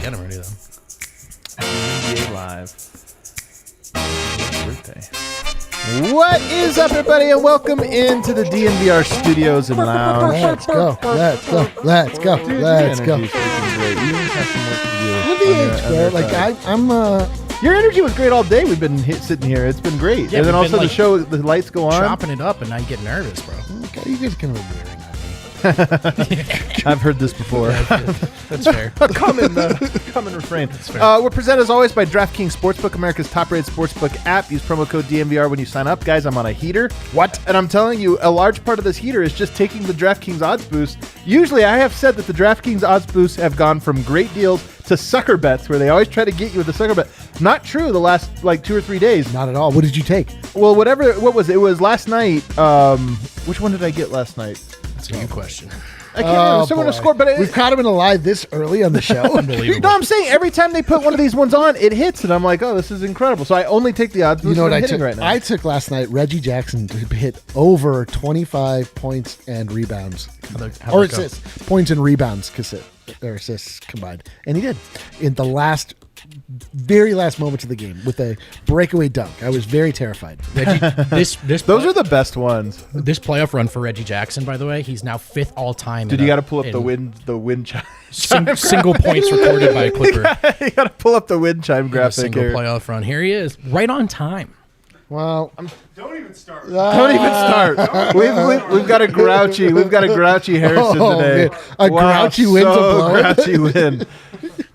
Get him ready, though. NBA Live. Birthday. What is up, everybody, and welcome into the DNVR studios and lounge. Let's go. Let's go. Let's go. Dude, Let's your go. energy's freaking great. You have some work to do. Look at the age, bro. Like I'm. Your energy was great all day. We've been sitting here. It's been great. Yeah, and then we've also been, the show, the lights go on. Chopping it up, and I get nervous, bro. Okay, you guys can be wearing on me. I've heard this before. That's fair. Common refrain. We're presented as always by DraftKings Sportsbook, America's top-rated sportsbook app. Use promo code DNVR when you sign up. Guys, I'm on a heater. What? And I'm telling you, a large part of this heater is just taking the DraftKings odds boost. Usually, I have said that the DraftKings odds boosts have gone from great deals to sucker bets, where they always try to get you with a sucker bet. Not true the last, 2 or 3 days. Not at all. What did you take? Well, what was it? It was last night. Which one did I get last night? That's a good question. I can't remember. Someone to score, but we've caught him in a lie this early on the show. Unbelievable. No, I'm saying every time they put one of these ones on, it hits, and I'm like, oh, this is incredible. So I only take the odds. You know what I took? Right now. I took last night Reggie Jackson to hit over 25 points and rebounds, or assists, points and rebounds, or assists combined, and he did in the very last moments of the game with a breakaway dunk. I was very terrified. Reggie, those are the best ones. This playoff run for Reggie Jackson, by the way, he's now 5th all time. Dude, you got to pull up the wind chime. Single points recorded by a Clipper. You got to pull up the wind chime graphic. Single playoff run. Here he is, right on time. Well, don't even start. Don't even start. We've got a grouchy Harrison today. Man. A grouchy wind's a blow. Grouchy wind.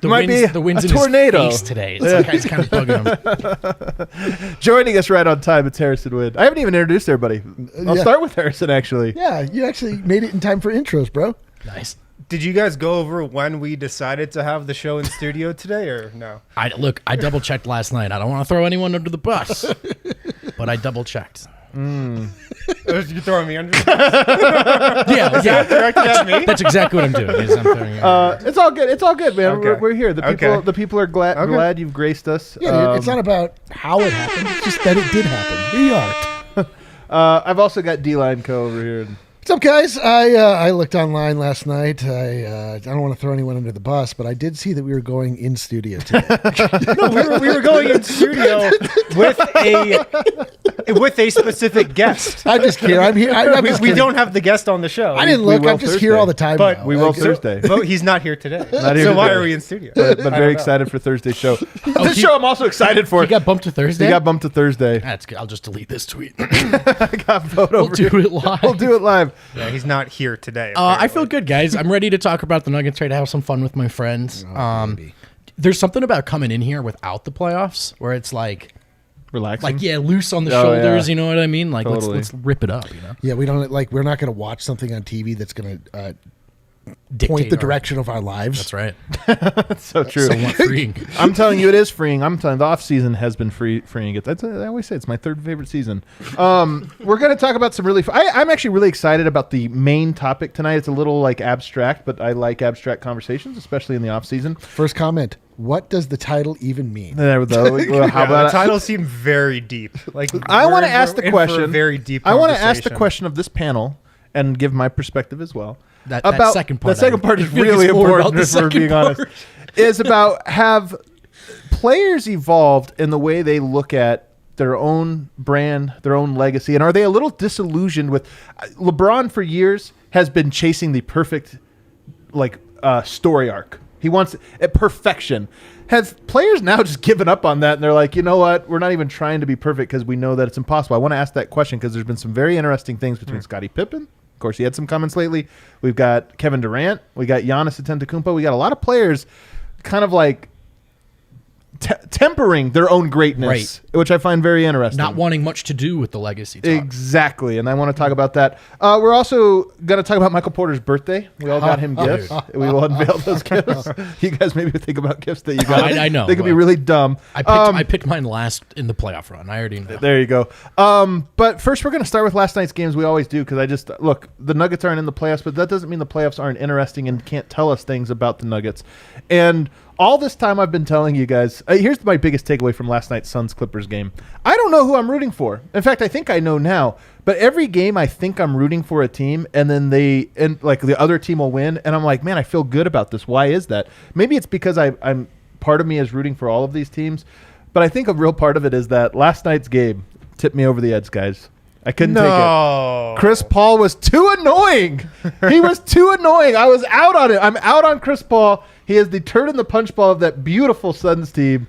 The wind's a in tornado. His face today. It's kind of bugging him. Joining us right on time, it's Harrison Wind. I haven't even introduced everybody. I'll start with Harrison, actually. Yeah, you actually made it in time for intros, bro. Nice. Did you guys go over when we decided to have the show in studio today, or no? I double checked last night. I don't want to throw anyone under the bus, but I double checked. You're throwing me under the bus? Yeah. Directed at me? That's exactly what I'm doing. Is I'm throwing you under. It's all good. It's all good, man. Okay. We're here. The people are glad you've graced us. Yeah, dude, it's not about how it happened. It's just that it did happen. Here you are. I've also got D-Line Co. over here. What's up, guys? I looked online last night. I don't want to throw anyone under the bus, but I did see that we were going in studio today. No, we were going in studio with a specific guest. I'm just here. I'm here. We don't have the guest on the show. I didn't look. I'm just Thursday. here all the time. But now. We will Thursday. But he's not here today. Not here so why today. are we in studio? But very excited for Thursday's show. This show I'm also excited for. You got bumped to Thursday? You got bumped to Thursday. That's good. I'll just delete this tweet. I got Vogt over do here. it live. We'll do it live. Yeah, he's not here today. I feel good, guys. I'm ready to talk about the Nuggets, ready to have some fun with my friends. There's something about coming in here without the playoffs where it's like Relaxing. Loose on the shoulders. Yeah. You know what I mean? Like, Totally. let's rip it up. You know? Yeah, we're not going to watch something on TV that's going to Dictate point the direction of our lives. That's right. That's so true. Somewhat freeing. I'm telling you, it is freeing. I'm telling you, the off season has been freeing. I always say it's my third favorite season. We're going to talk about some really. I'm actually really excited about the main topic tonight. It's a little abstract, but I like abstract conversations, especially in the off season. First comment: what does the title even mean? There we go. Well, how about the title seemed very deep. I want to ask the question. Very deep. I want to ask the question of this panel and give my perspective as well. That The second part. second part is I feel like really it's more important, about if the we're being second honest. part. Is about, have players evolved in the way they look at their own brand, their own legacy, and are they a little disillusioned with LeBron? For years has been chasing the perfect story arc. He wants perfection. Have players now just given up on that, and they're like, you know what? We're not even trying to be perfect because we know that it's impossible. I want to ask that question because there's been some very interesting things between Scottie Pippen. Of course, he had some comments lately. We've got Kevin Durant. We got Giannis Antetokounmpo. We got a lot of players kind of tempering their own greatness, which I find very interesting. Not wanting much to do with the legacy talk. Exactly, and I want to talk about that. We're also going to talk about Michael Porter's birthday. We all got him gifts. We will unveil those gifts. You guys maybe think about gifts that you got. I know. They could be really dumb. I picked mine last in the playoff run. I already know. There you go. But first, we're going to start with last night's games. We always do because the Nuggets aren't in the playoffs, but that doesn't mean the playoffs aren't interesting and can't tell us things about the Nuggets. And all this time I've been telling you guys, here's my biggest takeaway from last night's Suns-Clippers game. I don't know who I'm rooting for. In fact, I think I know now. But every game I think I'm rooting for a team, and then the other team will win, and I'm like, man, I feel good about this. Why is that? Maybe it's because I'm part of me is rooting for all of these teams, but I think a real part of it is that last night's game tipped me over the edge, guys. I couldn't take it. Chris Paul was too annoying. He was too annoying. I was out on it. I'm out on Chris Paul. He is the turd in the punch ball of that beautiful Suns team.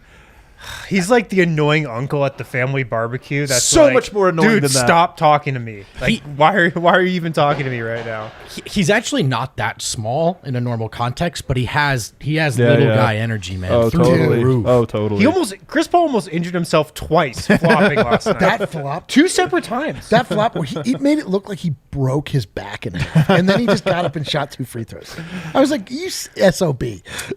He's like the annoying uncle at the family barbecue. That's so like, much more annoying dude, than that. Stop talking to me. Like, why are you even talking to me right now? He's actually not that small in a normal context, but he has little guy energy, man. Oh, through totally. the roof. Oh, totally. Chris Paul almost injured himself twice flopping last night. That flop. 2 separate times. That flop where he made it look like he broke his back in half, and then he just got up and shot 2 free throws. I was like, you SOB.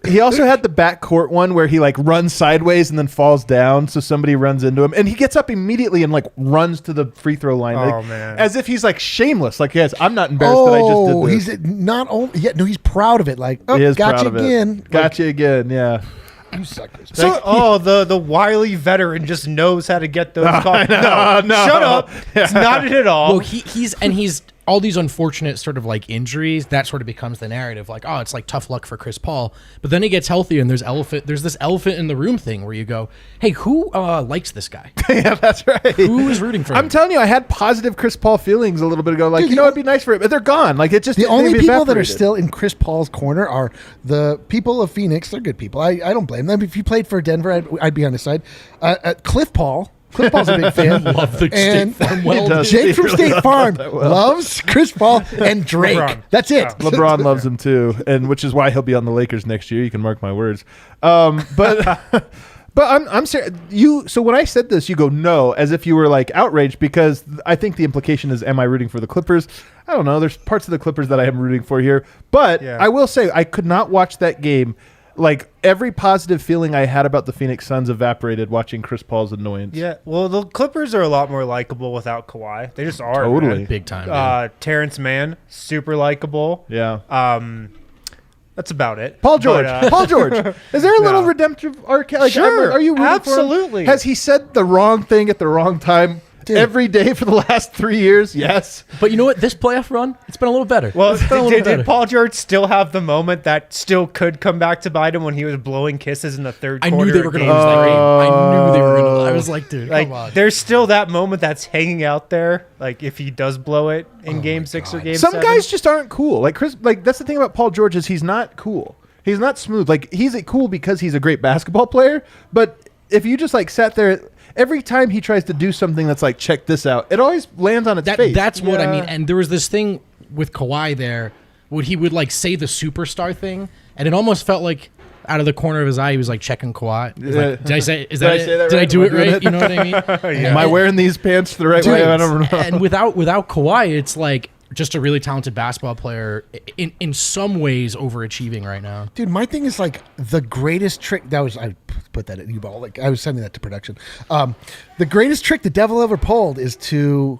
He also had the backcourt one where he like runs sideways and then falls down, so somebody runs into him, and he gets up immediately and like runs to the free throw line. Oh, like, man. as if he's like shameless. Like, yes, I'm not embarrassed that I just did this. He's not only he's proud of it. Like, He is gotcha proud of it. again. Gotcha again. Yeah. You suckers. So, the wily veteran just knows how to get those calls. No, no. shut up. It's not it at all. Well, he's all these unfortunate sort of like injuries, that sort of becomes the narrative. Like, oh, it's like tough luck for Chris Paul. But then he gets healthy, and there's this elephant in the room thing where you go, hey, who likes this guy? Yeah, that's right. Who is rooting for him? I'm telling you, I had positive Chris Paul feelings a little bit ago. Like, Dude, it'd be nice for him, but they're gone. Like, it just The only they've people that are evaporated. still in Chris Paul's corner are the people of Phoenix. They're good people. I don't blame them. If you played for Denver, I'd be on his side. Cliff Paul's a big fan. Love the And State Farm well. does. Jake He from really State does Farm that well. loves Chris Paul and Drake. LeBron. That's it. LeBron loves him too, and which is why he'll be on the Lakers next year. You can mark my words. But I'm serious. So when I said this, you go no, as if you were like outraged, because I think the implication is, am I rooting for the Clippers? I don't know. There's parts of the Clippers that I am rooting for here, but Yeah. I will say I could not watch that game. Like, every positive feeling I had about the Phoenix Suns evaporated watching Chris Paul's annoyance. Yeah, well, the Clippers are a lot more likable without Kawhi. They just are. Totally. Man. Big time. Dude. Terrence Mann, super likable. Yeah. That's about it. Paul George. But, Paul George. Is there a little No. redemptive arc? Like, Sure, are you rooting for him? absolutely. Has he said the wrong thing at the wrong time every day for the last 3 years? Yes. But you know what? This playoff run, it's been a little better. Well, It's been a little did better. Paul George still have the moment that still could come back to bite him when he was blowing kisses in the third I quarter? knew they were of going to Game lose that three? game. I knew they were going to. I was like, dude, Like, come on. there's still that moment that's hanging out there. Like, if he does blow it in Game 6 or Game Some 7. guys just aren't cool. Like Chris, like that's the thing about Paul George is he's not cool. He's not smooth. Like, he's cool because he's a great basketball player. But if you just like sat there, every time he tries to do something that's like, check this out, it always lands on its face. That's what I Yeah. mean. And there was this thing with Kawhi there, where he would like say the superstar thing, and it almost felt like out of the corner of his eye, he was like checking Kawhi. He was like, did I say? Is that I it? say that Did I right? do Am I it doing right? it? You know what I mean? Am I wearing these pants the right Dude, way? I don't know. And without Kawhi, it's like just a really talented basketball player in some ways overachieving right now. Dude, my thing is like the greatest trick. I put that in U-Ball. Like, I was sending that to production. The greatest trick the devil ever pulled is to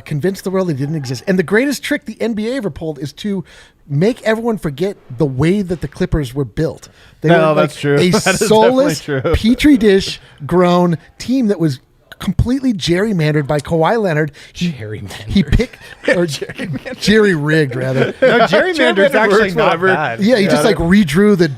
convince the world they didn't exist. And the greatest trick the NBA ever pulled is to make everyone forget the way that the Clippers were built. They No, were that's true. A That is soulless, definitely true. petri dish grown team that was completely gerrymandered by Kawhi Leonard. Gerrymandered. He picked or jerry rigged rather. No, gerrymander's Gerrymander actually works, not whatever. bad. Yeah, he just like redrew the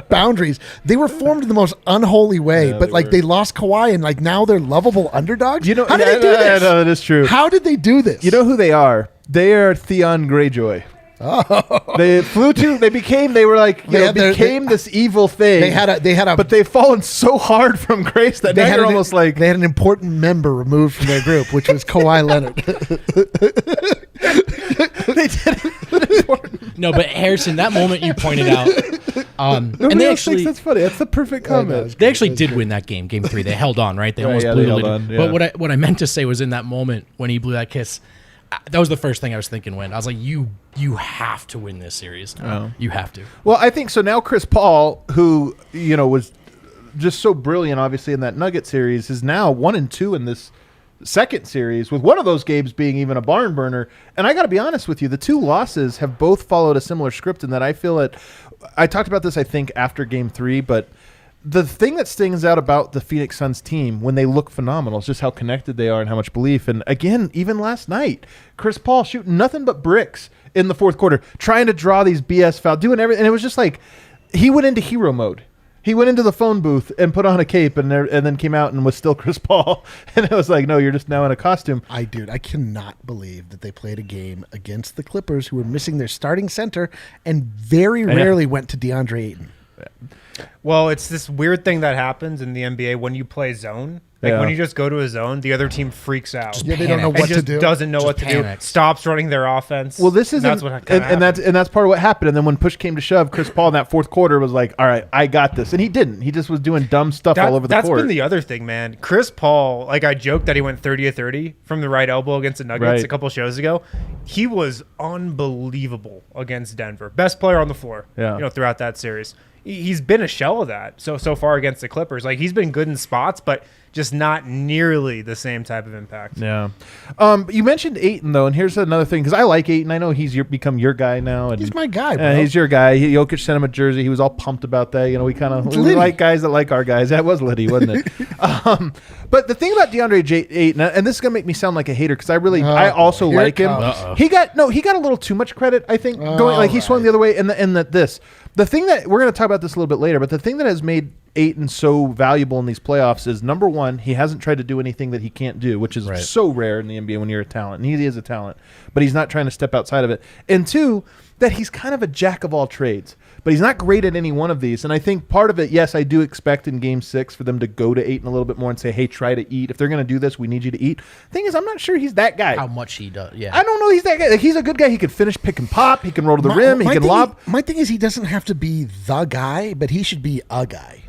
boundaries. They were formed in the most unholy way, Yeah, but they like were. they lost Kawhi, and like now they're lovable underdogs. You know, how did they do this? No, that is true. How did they do this? You know who they are? They are Theon Greyjoy. They flew to. They became. They were like. You know, became this evil thing. they had a, But they've fallen so hard from grace that they now had you're an, almost like. they had an important member removed from their group, which was Kawhi Leonard. They did. No, but Harrison, that moment you pointed out, and Nobody they else thinks actually that's funny. That's the perfect comment. they actually did win that game, Game 3. They held on, right? They almost yeah, blew they the held lead. on, yeah. But what I meant to say was in that moment when he blew that kiss, that was the first thing I was thinking when I was like, you have to win this series. Oh. You have to. Well, I think so. Now Chris Paul, who was just so brilliant, obviously in that Nugget series, is now 1-2 in this second series, with one of those games being even a barn burner. And I got to be honest with you, the two losses have both followed a similar script in that I feel it. I talked about this, I think, after Game 3, but the thing that stings out about the Phoenix Suns team when they look phenomenal is just how connected they are and how much belief. And again, even last night, Chris Paul shooting nothing but bricks in the fourth quarter, trying to draw these BS fouls, doing everything. And it was just like he went into hero mode. He went into the phone booth and put on a cape and then came out and was still Chris Paul. And it was like, no, you're just now in a costume. I cannot believe that they played a game against the Clippers, who were missing their starting center and very rarely went to DeAndre Ayton. Well, it's this weird thing that happens in the NBA when you play zone. Like when you just go to a zone, the other team freaks out. Yeah, they don't know what to do. Doesn't know what to do. Stops running their offense. Well, this is that's part of what happened. And then when push came to shove, Chris Paul in that fourth quarter was like, "All right, I got this," and he didn't. He just was doing dumb stuff all over the court. That's been the other thing, man. Chris Paul, like I joked that he went 30 of 30 from the right elbow against the Nuggets a couple shows ago. He was unbelievable against Denver. Best player on the floor. Throughout that series. He's been a shell of that so far against the Clippers. Like he's been good in spots, but just not nearly the same type of impact. Yeah. You mentioned Ayton though, and here's another thing because I like Ayton. I know he's become your guy now. And he's my guy, bro. He's your guy. Jokic sent him a jersey. He was all pumped about that. We kind of like guys that like our guys. That was Liddy, wasn't it? But the thing about DeAndre Ayton, and this is gonna make me sound like a hater because I also like him. He got a little too much credit. I think he swung the other way. The thing that we're going to talk about this a little bit later, but the thing that has made Ayton so valuable in these playoffs is, number one, he hasn't tried to do anything that he can't do, which is so rare in the NBA when you're a talent. And he is a talent, but he's not trying to step outside of it. And two, that he's kind of a jack of all trades, but he's not great at any one of these. And I think part of it, yes, I do expect in Game 6 for them to go to Ayton a little bit more and say, hey, try to eat. If they're going to do this, we need you to eat. Thing is, I'm not sure he's that guy. How much he does, yeah. I don't know he's that guy. Like, he's a good guy. He could finish, pick and pop. He can roll to the rim. He can lob. My thing is he doesn't have to be the guy, but he should be a guy.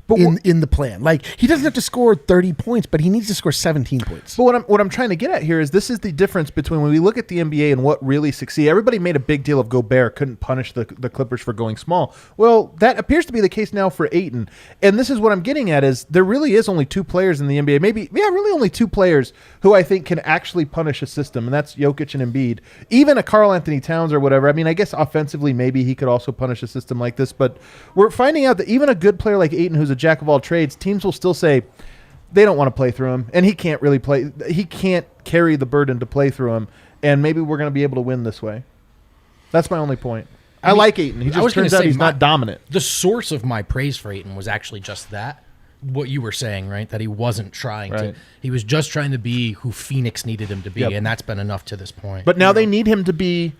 But in the plan, like he doesn't have to score 30 points, but he needs to score 17 points. But what I'm trying to get at here is this is the difference between when we look at the NBA and what really succeeds. Everybody made a big deal of Gobert couldn't punish the Clippers for going small. Well, that appears to be the case now for Ayton, and this is what I'm getting at is there really is only two players in the NBA, really only two players who I think can actually punish a system, and that's Jokic and Embiid. Even a Karl Anthony Towns or whatever. I mean, I guess offensively maybe he could also punish a system like this, but we're finding out that even a good player like Ayton, who's a jack of all trades, teams will still say they don't want to play through him, and he can't really play. He can't carry the burden to play through him, and maybe we're going to be able to win this way. That's my only point. I like Ayton. He just turns out he's not dominant. The source of my praise for Ayton was actually just that. What you were saying, right? That he wasn't trying to. He was just trying to be who Phoenix needed him to be, and that's been enough to this point. But now they need him to be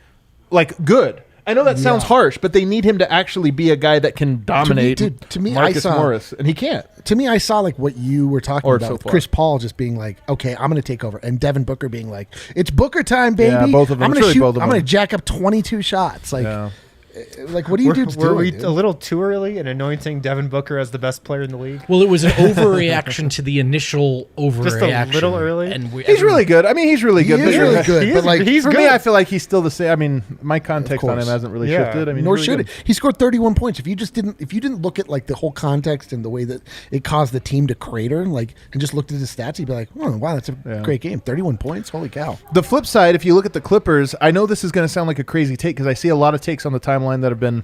like good. I know that sounds harsh, but they need him to actually be a guy that can dominate to me, Marcus Morris, and he can't. To me, I saw like what you were talking about, with Chris Paul just being like, okay, I'm going to take over, and Devin Booker being like, it's Booker time, baby. Yeah, both of them. I'm going to jack up 22 shots. Like, what do you do? Were we a little too early in anointing Devin Booker as the best player in the league? Well, it was an overreaction to the initial overreaction. Just a little early. And he's really good. I mean, he's really good. He's really good. But like, for me, I feel like he's still the same. I mean, my context on him hasn't really shifted. I mean, nor should it. He scored 31 points. If you didn't look at like the whole context and the way that it caused the team to crater, and just looked at his stats, you'd be like, oh, wow, that's a great game. 31 points. Holy cow. The flip side, if you look at the Clippers, I know this is going to sound like a crazy take because I see a lot of takes on the timeline that have been.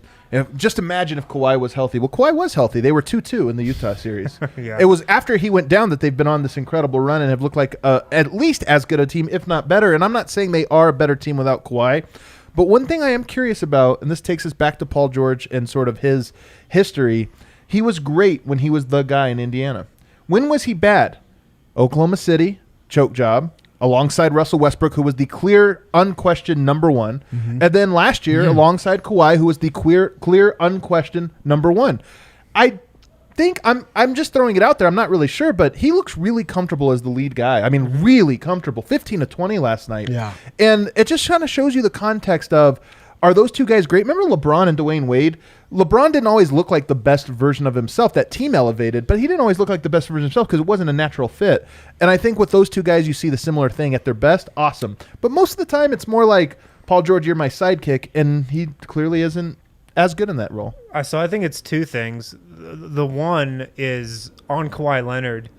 Just imagine if Kawhi was healthy. Well, Kawhi was healthy. They were 2-2 in the Utah series. It was after he went down that they've been on this incredible run and have looked like at least as good a team, if not better. And I'm not saying they are a better team without Kawhi. But one thing I am curious about, and this takes us back to Paul George and sort of his history, he was great when he was the guy in Indiana. When was he bad? Oklahoma City, choke job. Alongside Russell Westbrook, who was the clear, unquestioned number one. Mm-hmm. And then last year, alongside Kawhi, who was the clear, unquestioned number one. I think I'm just throwing it out there. I'm not really sure, but he looks really comfortable as the lead guy. I mean, really comfortable. 15 to 20 last night. Yeah. And it just kind of shows you the context of, are those two guys great? Remember LeBron and Dwayne Wade? LeBron didn't always look like the best version of himself. That team elevated, but he didn't always look like the best version of himself because it wasn't a natural fit. And I think with those two guys, you see the similar thing at their best. Awesome. But most of the time, it's more like, Paul George, you're my sidekick, and he clearly isn't as good in that role. So I think it's two things. The one is on Kawhi Leonard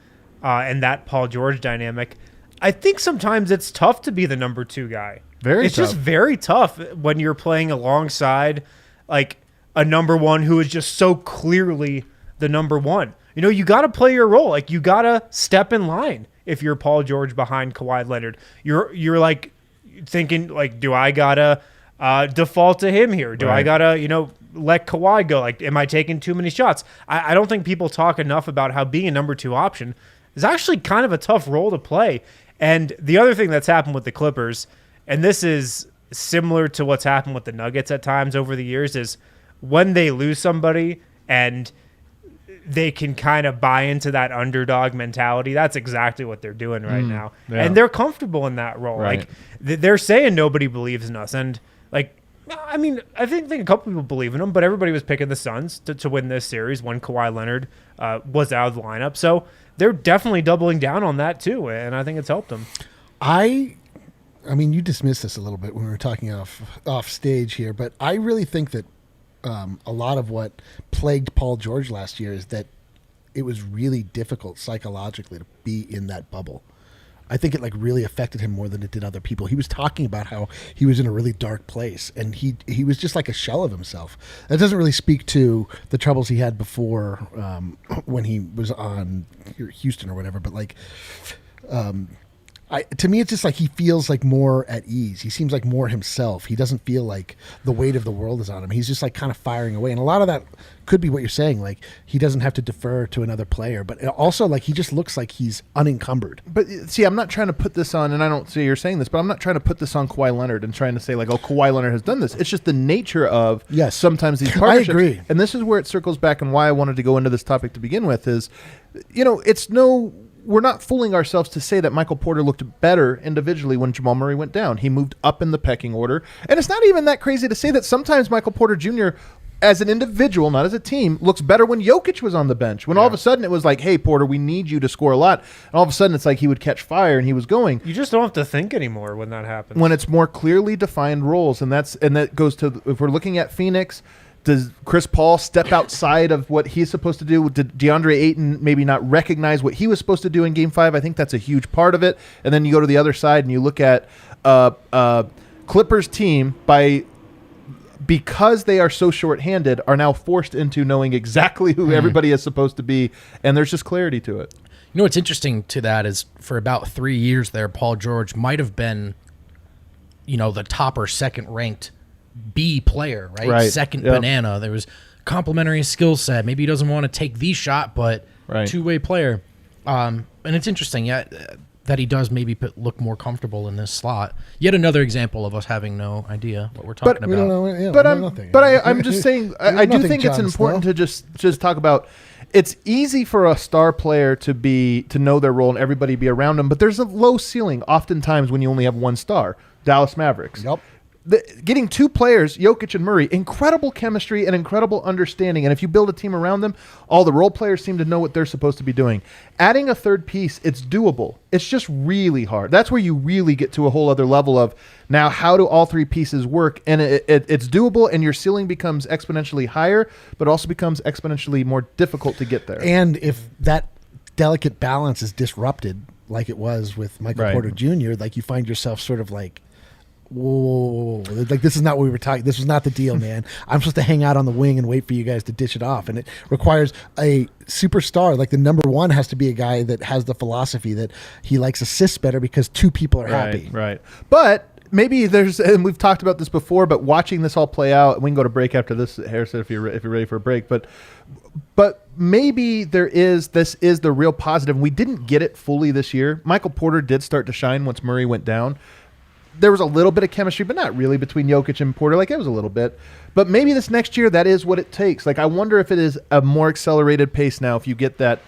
and that Paul George dynamic. I think sometimes it's tough to be the number 2 guy. It's tough. just very tough when you're playing alongside like a number 1 who is just so clearly the number 1. You got to play your role. Like, you got to step in line if you're Paul George behind Kawhi Leonard. You're like thinking, like, do I got to default to him here? Do I got to, let Kawhi go? Like, am I taking too many shots? I don't think people talk enough about how being a number 2 option is actually kind of a tough role to play. And the other thing that's happened with the Clippers, and this is similar to what's happened with the Nuggets at times over the years, is when they lose somebody and they can kind of buy into that underdog mentality. That's exactly what they're doing right now. Yeah. And they're comfortable in that role. Right. Like, they're saying nobody believes in us. And, like, I mean, I think a couple people believe in them, but everybody was picking the Suns to win this series when Kawhi Leonard was out of the lineup. So they're definitely doubling down on that too, and I think it's helped them. I mean, you dismissed this a little bit when we were talking off stage here, but I really think that a lot of what plagued Paul George last year is that it was really difficult psychologically to be in that bubble. I think it like really affected him more than it did other people. He was talking about how he was in a really dark place, and he was just like a shell of himself. That doesn't really speak to the troubles he had before when he was on Houston or whatever, but like to me, it's just like he feels like more at ease. He seems like more himself. He doesn't feel like the weight of the world is on him. He's just like kind of firing away. And a lot of that could be what you're saying. Like, he doesn't have to defer to another player, but also like he just looks like he's unencumbered. But see, I'm not trying to put this on, and I don't see you're saying this, but I'm not trying to put this on Kawhi Leonard and trying to say like, oh, Kawhi Leonard has done this. It's just the nature of sometimes these partnerships. I agree. And this is where it circles back, and why I wanted to go into this topic to begin with is, we're not fooling ourselves to say that Michael Porter looked better individually when Jamal Murray went down. He moved up in the pecking order. And it's not even that crazy to say that sometimes Michael Porter Jr., as an individual, not as a team, looks better when Jokic was on the bench. When all of a sudden it was like, hey, Porter, we need you to score a lot. And all of a sudden it's like he would catch fire and he was going. You just don't have to think anymore when that happens. When it's more clearly defined roles. And that goes to, if we're looking at Phoenix, does Chris Paul step outside of what he's supposed to do? Did DeAndre Ayton maybe not recognize what he was supposed to do in Game 5? I think that's a huge part of it. And then you go to the other side and you look at Clippers team because they are so shorthanded, are now forced into knowing exactly who everybody is supposed to be, and there's just clarity to it. You know what's interesting to that is for about 3 years there, Paul George might have been, the top or second ranked B player, right? Second banana. There was complementary skill set. Maybe he doesn't want to take the shot, but two-way player. And it's interesting, that he does maybe look more comfortable in this slot. Yet another example of us having no idea what we're talking about. I'm just saying, I do think it's important to just talk about. It's easy for a star player to know their role and everybody be around them, but there's a low ceiling oftentimes when you only have one star. Dallas Mavericks. Yep. Getting two players, Jokic and Murray, incredible chemistry and incredible understanding. And if you build a team around them, all the role players seem to know what they're supposed to be doing. Adding a third piece, it's doable. It's just really hard. That's where you really get to a whole other level of now how do all three pieces work? And it's doable, and your ceiling becomes exponentially higher, but also becomes exponentially more difficult to get there. And if that delicate balance is disrupted, like it was with Michael Porter Jr., like you find yourself sort of like, whoa, like this is not what we were talking. This was not the deal, man. I'm supposed to hang out on the wing and wait for you guys to dish it off. And it requires a superstar. Like the number one has to be a guy that has the philosophy that he likes assists better because two people are happy. Right. But maybe and we've talked about this before, but watching this all play out, we can go to break after this, Harrison, if you're ready for a break. But maybe this is the real positive. We didn't get it fully this year. Michael Porter did start to shine once Murray went down. There was a little bit of chemistry, but not really between Jokic and Porter. Like, it was a little bit. But maybe this next year, that is what it takes. Like, I wonder if it is a more accelerated pace now if you get that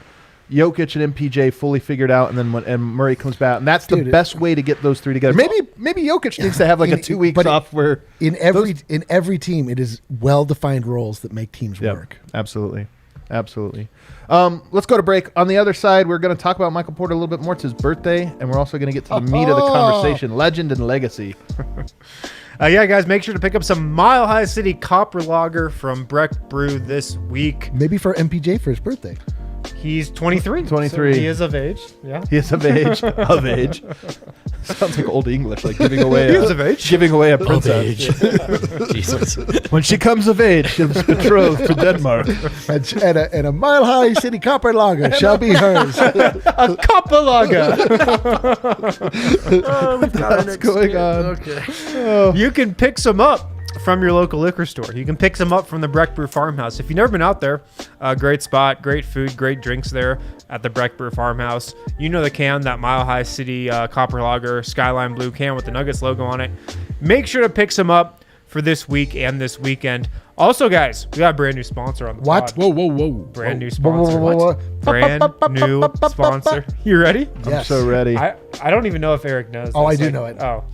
Jokic and MPJ fully figured out, and then when Murray comes back. And that's the best way to get those three together. Maybe Jokic needs to have like a 2 weeks off where... In every team, it is well-defined roles that make teams work. Absolutely. Let's go to break. On the other side, we're going to talk about Michael Porter a little bit more. It's his birthday, and we're also going to get to the meat of the conversation, legend and legacy. Guys, make sure to pick up some Mile High City Copper Lager from Breck Brew this week. Maybe for MPJ for his birthday. He's 23. 23. So he is of age. Yeah. He is of age. Of age. Sounds like old English, like giving away. He is of age. Giving away a princess. Jesus. When she comes of age, she's betrothed to Denmark. And a mile-high city copper lager shall be hers. A Kapalaga. What's going on? Okay. You can pick some up from your local liquor store. You can pick some up from the Breck Brew Farmhouse. If you've never been out there, great spot, great food, great drinks there at the Breck Brew Farmhouse. You know the can, that Mile High City Copper Lager Skyline Blue can with the Nuggets logo on it. Make sure to pick some up for this week and this weekend. Also, guys, we got a brand new sponsor on the What? pod. Whoa. Brand new sponsor. What? Brand new sponsor. You ready? I'm Yes. so ready. I don't even know if Eric knows. Oh, this. I do know it. Oh.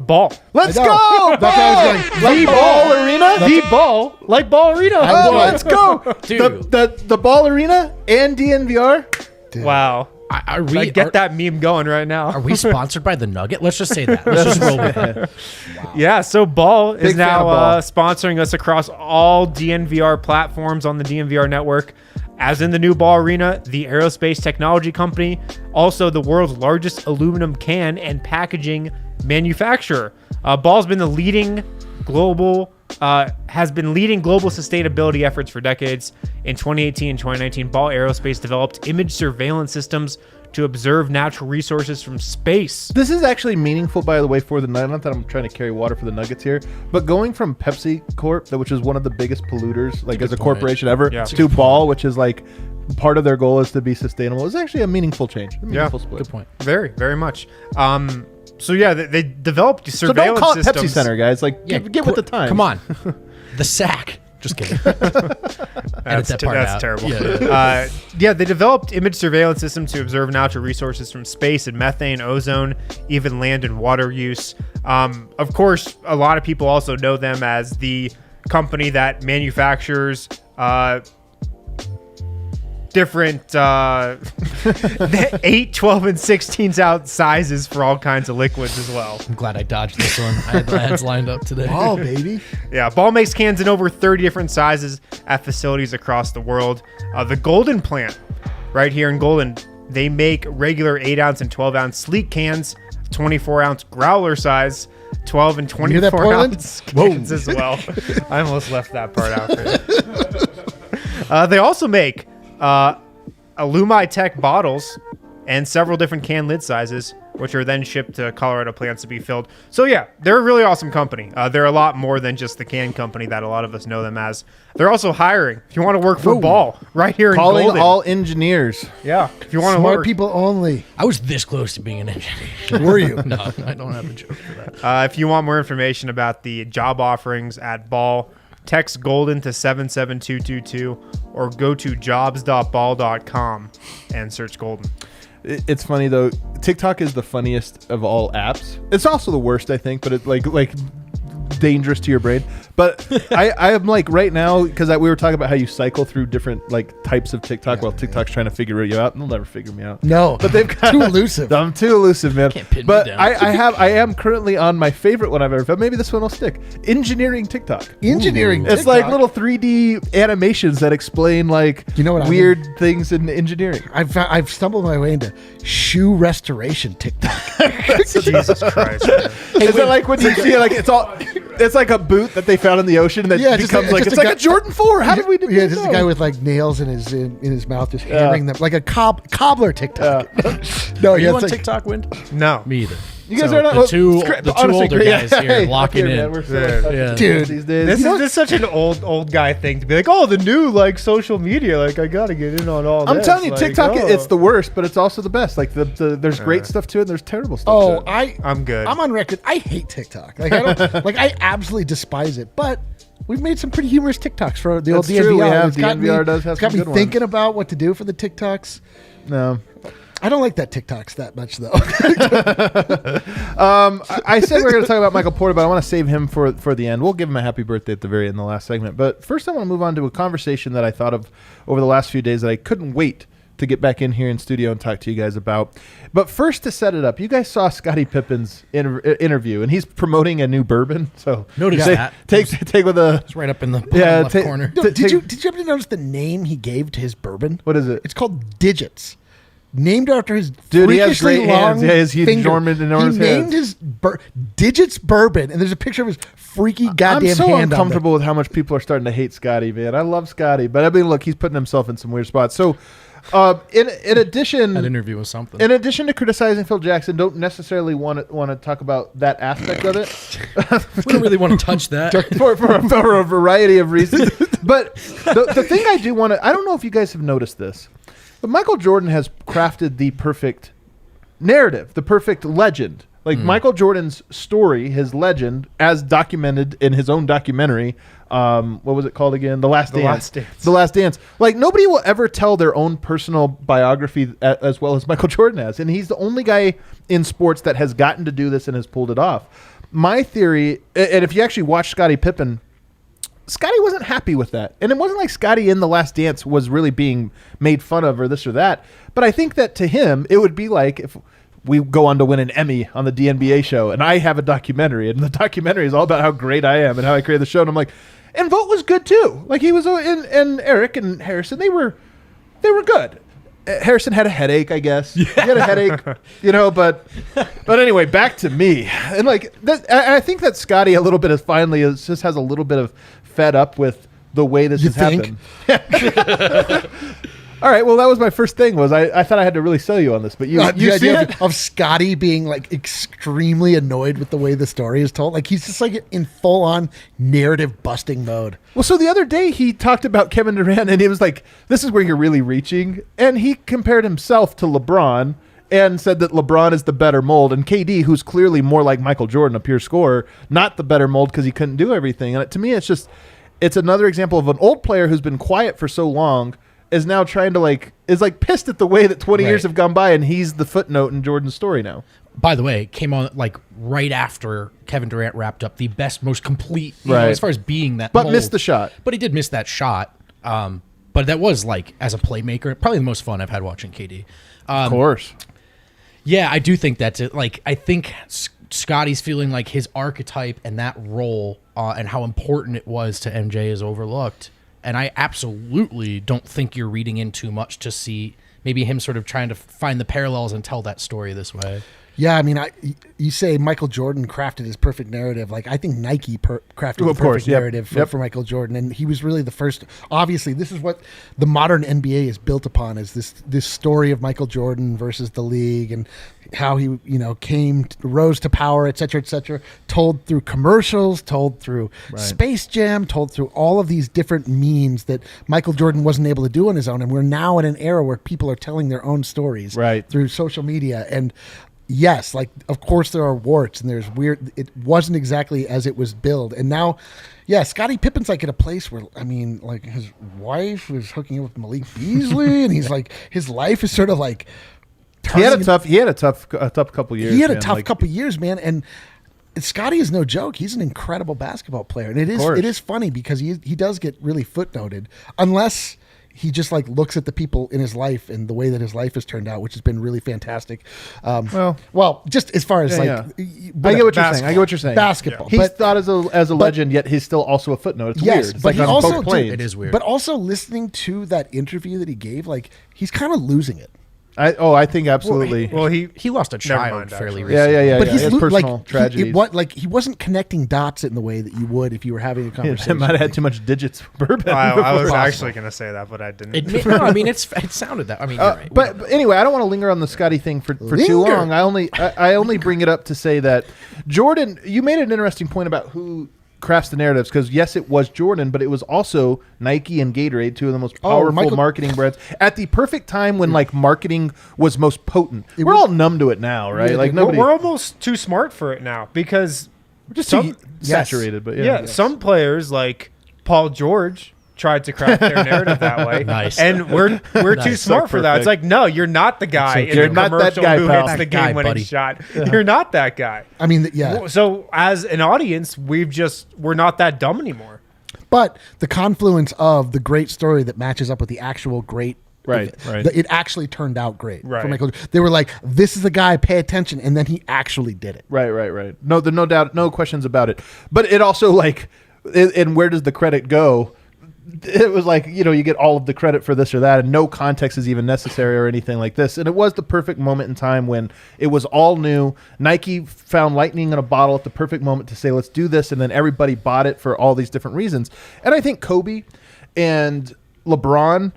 Ball. Let's I go! know. That's where I was going. The Ball Arena? The Ball. Like Ball Arena. I Oh, know. let's go! Dude. The Ball Arena and DNVR? Dude. Wow. Are we Get that meme going right now. Are we sponsored by the Nugget? Let's just say that. Let's just roll with it. Yeah, so Ball is Big fan now of Ball. sponsoring us across all DNVR platforms on the DNVR network, as in the new Ball Arena, the aerospace technology company, also the world's largest aluminum can and packaging manufacturer. Ball's been leading global sustainability efforts for decades. In 2018 and 2019, Ball Aerospace developed image surveillance systems to observe natural resources from space. This is actually meaningful, by the way, for the Nuggets. Not that I'm trying to carry water for the Nuggets here, but going from Pepsi Corp, which is one of the biggest polluters, like as a corporation ever, Yeah. to Ball, which is like part of their goal is to be sustainable, is actually a meaningful change. A meaningful split. Good point. Very, very much. So yeah, they developed So don't surveillance call it systems. Pepsi Center, guys. Like, get with the times. Come on. The sack. Just kidding. Edit that part That's out. terrible. Yeah. They developed image surveillance systems to observe natural resources from space and methane, ozone, even land and water use. Of course, a lot of people also know them as the company that manufactures different 8, 12, and 16 ounce sizes for all kinds of liquids as well. I'm glad I dodged this one. I had my ads lined up today. Oh, baby. Yeah, Ball makes cans in over 30 different sizes at facilities across the world. The Golden plant, right here in Golden, they make regular 8 ounce and 12 ounce sleek cans, 24 ounce growler size, 12 and hear that, 24 Portland? ounce cans as well. I almost left that part out for you. They also make Alumi Tech bottles and several different can lid sizes, which are then shipped to Colorado plants to be filled. So yeah, they're a really awesome company. They're a lot more than just the can company that a lot of us know them as. They're also hiring. If you want to work for Ball, right here in Calling Golden. all engineers. Yeah, if you want to Smart work. people only. I was this close to being an engineer. Were you? No, I don't have a joke for that. If you want more information about the job offerings at Ball, text Golden to 77222 or go to jobs.ball.com and search Golden. It's funny though. TikTok is the funniest of all apps. It's also the worst, I think, but it's like dangerous to your brain. But I am like right now, because we were talking about how you cycle through different like types of TikTok while TikTok's trying to figure you out, and they'll never figure me out. No, But they've got too elusive. I'm too elusive, man. Can't pin me But down. I am currently on my favorite one I've ever found. Maybe this one will stick. Engineering TikTok. Engineering. It's like TikTok. little 3D animations that explain like You know what I weird things in engineering. I've stumbled my way into shoe restoration TikTok. Jesus Christ. Man. Is it like when you see like it's like a boot that they found in the ocean that Yeah, just becomes a- like just it's a like guy- a Jordan 4. How did we do Yeah, just a guy with like nails in his mouth, just hammering them like a cobbler TikTok. No, Are you on it's like, TikTok, Wind? No. Me either. You guys So are not the two honestly, older guys here hey, locking man, in. we're so Yeah. dude. these days. This is such an old guy thing to be like, oh, the new like social media, like I gotta get in on all. I'm this. telling you, Like, TikTok, oh. it's the worst, but it's also the best. Like there's great stuff to it, and there's terrible stuff. Oh, to it. I'm good. I'm on record. I hate TikTok. Like I don't like. I absolutely despise it. But we've made some pretty humorous TikToks for the old That's true, we DNVR. have. It's got me- DNVR does have it's got some me good thinking ones. about what to do for the TikToks. No. I don't like that TikToks that much though. I said we were going to talk about Michael Porter, but I want to save him for the end. We'll give him a happy birthday at the very end, the last segment. But first, I want to move on to a conversation that I thought of over the last few days that I couldn't wait to get back in here in studio and talk to you guys about. But first, to set it up, you guys saw Scottie Pippen's interview, and he's promoting a new bourbon. So notice that. Take with a. It's right up in the left corner. Did you ever notice the name he gave to his bourbon? What is it? It's called Digits. Named after his he has great long hands. Yeah, his huge finger. enormous He hands. named his Digits Bourbon, and there's a picture of his freaky goddamn I'm so hand uncomfortable with how much people are starting to hate Scotty, man. I love Scotty, but I mean, look, he's putting himself in some weird spots. So, in addition, that interview was something. In addition to criticizing Phil Jackson, don't necessarily want to talk about that aspect of it. We don't really want to touch that for a variety of reasons. But the thing I do want to, I don't know if you guys have noticed this, but Michael Jordan has crafted the perfect narrative, the perfect legend. Like Michael Jordan's story, his legend, as documented in his own documentary. What was it called again? The Last Dance. The Last Dance. Like, nobody will ever tell their own personal biography as well as Michael Jordan has. And he's the only guy in sports that has gotten to do this and has pulled it off. My theory, and if you actually watch Scottie Pippen, Scotty wasn't happy with that. And it wasn't like Scotty in The Last Dance was really being made fun of or this or that. But I think that to him, it would be like if we go on to win an Emmy on the DNVR show and I have a documentary, and the documentary is all about how great I am and how I created the show. And I'm like, and Vogt was good too. Like, he was, and Eric and Harrison, they were good. Harrison had a headache, I guess. He had a headache, but anyway, back to me. And like, I think that Scotty a little bit just has a little bit of fed up with the way this has happened. All right, well, that was my first thing. I thought I had to really sell you on this, but you see it? Of Scotty being like extremely annoyed with the way the story is told. Like, he's just like in full on narrative busting mode. Well, so the other day he talked about Kevin Durant, and he was like, "This is where you're really reaching," and he compared himself to LeBron and said that LeBron is the better mold, and KD, who's clearly more like Michael Jordan, a pure scorer, not the better mold because he couldn't do everything. And to me, it's another example of an old player who's been quiet for so long is now trying to is pissed at the way that 20 years have gone by, and he's the footnote in Jordan's story now. By the way, it came on right after Kevin Durant wrapped up the best, most complete, as far as being that. But missed the shot. But he did miss that shot. But that was as a playmaker, probably the most fun I've had watching KD. Of course. Yeah, I do think that's it. I think Scotty's feeling like his archetype and that role and how important it was to MJ is overlooked. And I absolutely don't think you're reading in too much to see maybe him sort of trying to find the parallels and tell that story this way. Yeah, I mean, you say Michael Jordan crafted his perfect narrative. Like, I think Nike crafted the perfect narrative for Michael Jordan, and he was really the first. Obviously, this is what the modern NBA is built upon: is this story of Michael Jordan versus the league, and how he rose to power, et cetera, told through commercials, told through Space Jam, told through all of these different means that Michael Jordan wasn't able to do on his own. And we're now in an era where people are telling their own stories through social media. And yes, of course there are warts and there's weird. It wasn't exactly as it was billed. And now, Scottie Pippen's at a place where, his wife is hooking up with Malik Beasley, and he's his life is sort of he had a tough couple years. He had a tough couple years, man. And Scotty is no joke. He's an incredible basketball player, and it is funny because he does get really footnoted unless he just looks at the people in his life and the way that his life has turned out, which has been really fantastic. Well, just as far as I get what you're saying. Basketball. He's thought as a legend, yet he's still also a footnote. It's weird. It's but he also it is weird. But also listening to that interview that he gave, he's kind of losing it. I think absolutely. Well, he lost a child fairly recently. Yeah. But he's personal tragedies. He wasn't connecting dots in the way that you would if you were having a conversation. It might have had too much digits bourbon. I was actually going to say that, but I didn't. It sounded that. I mean, you're right. But anyway, I don't want to linger on the Scotty thing for too long. I only bring it up to say that Jordan. You made an interesting point about who crafts the narratives, because yes, it was Jordan, but it was also Nike and Gatorade, two of the most powerful marketing brands at the perfect time when marketing was most potent. We're all numb to it now, right? We're almost too smart for it now because we're just too saturated. But some players like Paul George tried to craft their narrative that way. Nice. And we're too smart for that. It's no, you're not the guy in the commercial who hits the game-winning shot. You're not that guy. I mean, So as an audience, we're not that dumb anymore. But the confluence of the great story that matches up with the actual great Right. It actually turned out great for Right. Michael. They were like, "This is the guy. Pay attention," and then he actually did it. Right. No, there's no doubt, no questions about it. But it also like, and where does the credit go? It was like, you get all of the credit for this or that, and no context is even necessary or anything like this. And it was the perfect moment in time when it was all new. Nike found lightning in a bottle at the perfect moment to say, let's do this. And then everybody bought it for all these different reasons. And I think Kobe and LeBron,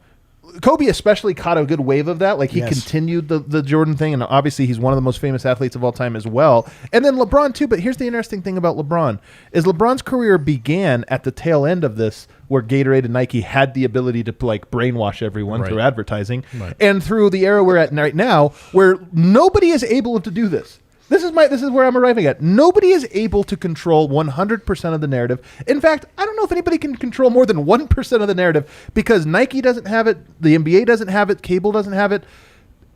Kobe especially caught a good wave of that. Like he continued the Jordan thing, and obviously he's one of the most famous athletes of all time as well. And then LeBron too. But here's the interesting thing about LeBron is LeBron's career began at the tail end of this, where Gatorade and Nike had the ability to like brainwash everyone through advertising, and through the era we're at right now, where nobody is able to do this. This is where I'm arriving at. Nobody is able to control 100% of the narrative. In fact, I don't know if anybody can control more than 1% of the narrative, because Nike doesn't have it, the NBA doesn't have it, cable doesn't have it.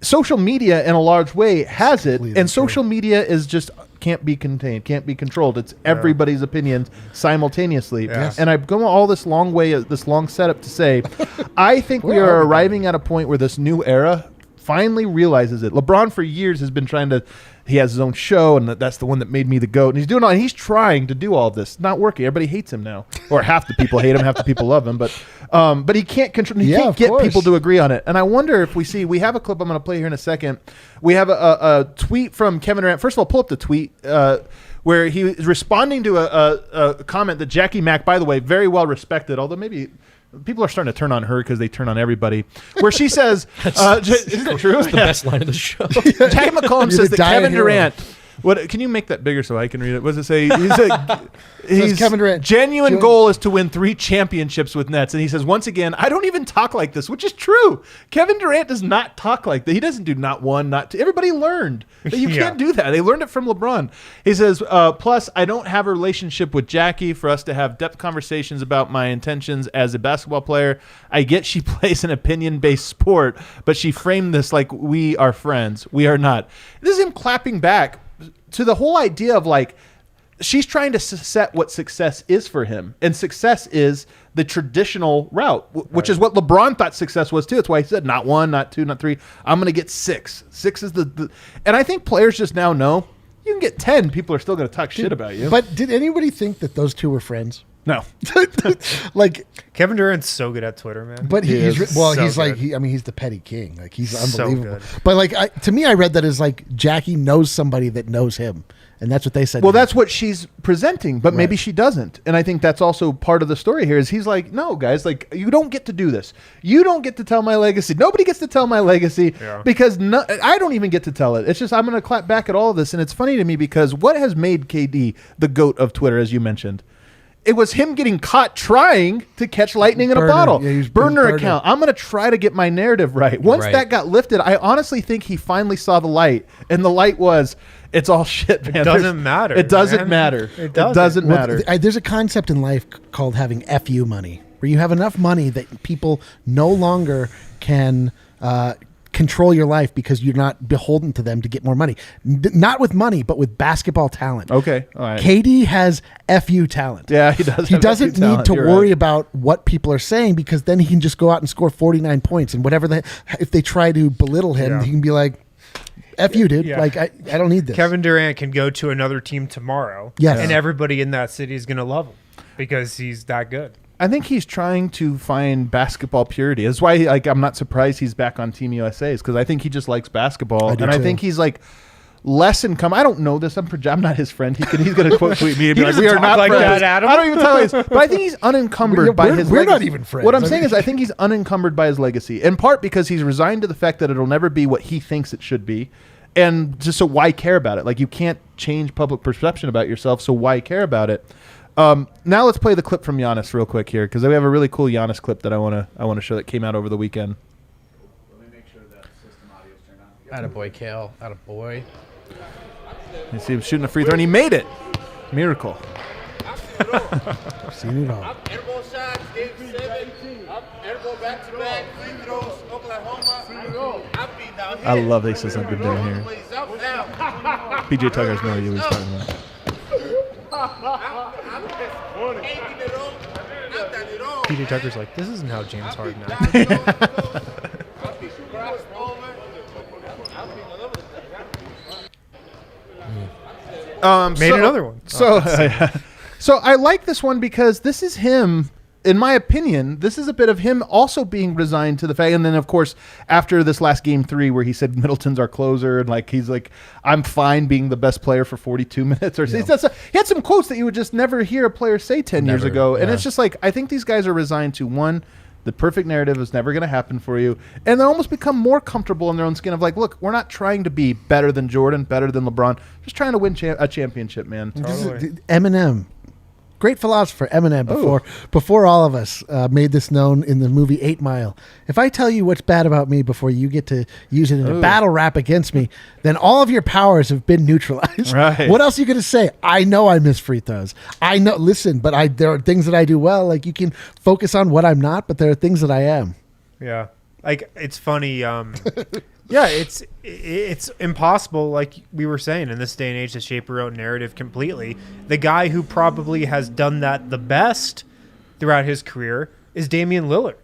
Social media, in a large way, has it, and social media is just can't be contained, can't be controlled. It's everybody's opinions simultaneously. Yes. And I've gone all this long way, this long setup to say, I think we are arriving at a point where this new era finally realizes it. LeBron for years has been trying to. He has his own show, and that's the one that made me the GOAT. And he's doing all. And he's trying to do all of this. Not working. Everybody hates him now, or half the people hate him, half the people love him. But he can't control. He can't get people to agree on it. And I wonder if we have a clip I'm going to play here in a second. We have a tweet from Kevin Durant. First of all, pull up the tweet. Where he is responding to a comment that Jackie Mack, by the way, very well respected, although maybe people are starting to turn on her because they turn on everybody, where she says, isn't it true? That's the best line of the show. Jackie McCollum says that Kevin Durant, can you make that bigger so I can read it? What does it say? He's Kevin Durant. Genuine goal is to win 3 championships with Nets. And he says, once again, I don't even talk like this, which is true. Kevin Durant does not talk like that. He doesn't do not one, not two. Everybody learned that you can't do that. They learned it from LeBron. He says, plus, I don't have a relationship with Jackie for us to have depth conversations about my intentions as a basketball player. I get she plays an opinion-based sport, but she framed this like we are friends. We are not. This is him clapping back to the whole idea of like, she's trying to set what success is for him. And success is the traditional route, which is what LeBron thought success was too. That's why he said not 1, not 2, not 3. I'm going to get 6. 6 is the and I think players just now know you can get 10. People are still going to talk shit about you. But did anybody think that those two were friends? No. Like Kevin Durant's so good at Twitter, man. But he's the petty king. Like he's unbelievable. But like to me, I read that as like Jackie knows somebody that knows him. And that's what they said. Well, that's what she's presenting, but maybe she doesn't. And I think that's also part of the story here is he's like, no, guys, like you don't get to do this. You don't get to tell my legacy. Nobody gets to tell my legacy because I don't even get to tell it. It's just I'm going to clap back at all of this. And it's funny to me because what has made KD the GOAT of Twitter, as you mentioned? It was him getting caught trying to catch lightning in a bottle. Yeah, burner account. I'm going to try to get my narrative right. Once that got lifted, I honestly think he finally saw the light. And the light was, it's all shit, man. It doesn't matter. It doesn't matter. It doesn't matter. There's a concept in life called having FU money, where you have enough money that people no longer can control your life because you're not beholden to them to get more money. Not with money, but with basketball talent. Okay. All right. KD has FU talent. Yeah, he does. He doesn't need to worry about what people are saying because then he can just go out and score 49 points and whatever. If they try to belittle him, he can be like, F you, dude. Yeah. Like, I don't need this. Kevin Durant can go to another team tomorrow. Yes. And everybody in that city is going to love him because he's that good. I think he's trying to find basketball purity. That's why I'm not surprised he's back on Team USA because I think he just likes basketball. I think he's like less income. I don't know this. I'm not his friend. He's going to quote tweet me and be like, we are not like friends. That, Adam. I don't even tell him. But I think he's unencumbered by his legacy. We're not even friends. What I'm saying is I think he's unencumbered by his legacy, in part because he's resigned to the fact that it'll never be what he thinks it should be. And just so why care about it? Like you can't change public perception about yourself, so why care about it? Now let's play the clip from Giannis real quick here because we have a really cool Giannis clip that I want to show that came out over the weekend. Let me make sure that system audio is turned on. Attaboy, Kale. Attaboy. You see him shooting a free throw and he made it. Miracle. Seen it all. Up airball shots, game 7. Up airball back-to-back, free throws, Oklahoma. Up beat down here. I love they said something down here. PJ Tucker has no idea what he's talking about. PJ Tucker's like, this isn't how James Harden acted. Made another one. So I like this one because this is him. In my opinion, this is a bit of him also being resigned to the fact. And then, of course, after this last game 3 where he said Middleton's our closer and like he's like, I'm fine being the best player for 42 minutes. Or he had some quotes that you would just never hear a player say 10 years ago. And it's just like, I think these guys are resigned to one, the perfect narrative is never going to happen for you. And they almost become more comfortable in their own skin of like, look, we're not trying to be better than Jordan, better than LeBron. Just trying to win a championship, man. Totally. Eminem. Great philosopher, Eminem, before all of us made this known in the movie 8 Mile. If I tell you what's bad about me before you get to use it in a battle rap against me, then all of your powers have been neutralized. Right. What else are you going to say? I know I miss free throws. I know. Listen, but there are things that I do well. Like you can focus on what I'm not, but there are things that I am. Yeah. Like it's funny. Yeah, it's impossible, like we were saying, in this day and age to shape your own narrative completely. The guy who probably has done that the best throughout his career is Damian Lillard.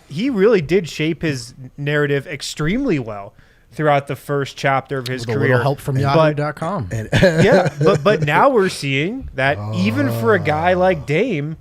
He really did shape his narrative extremely well throughout the first chapter of his With career. A little help from Yahoo.com. But now we're seeing that even for a guy like Dame,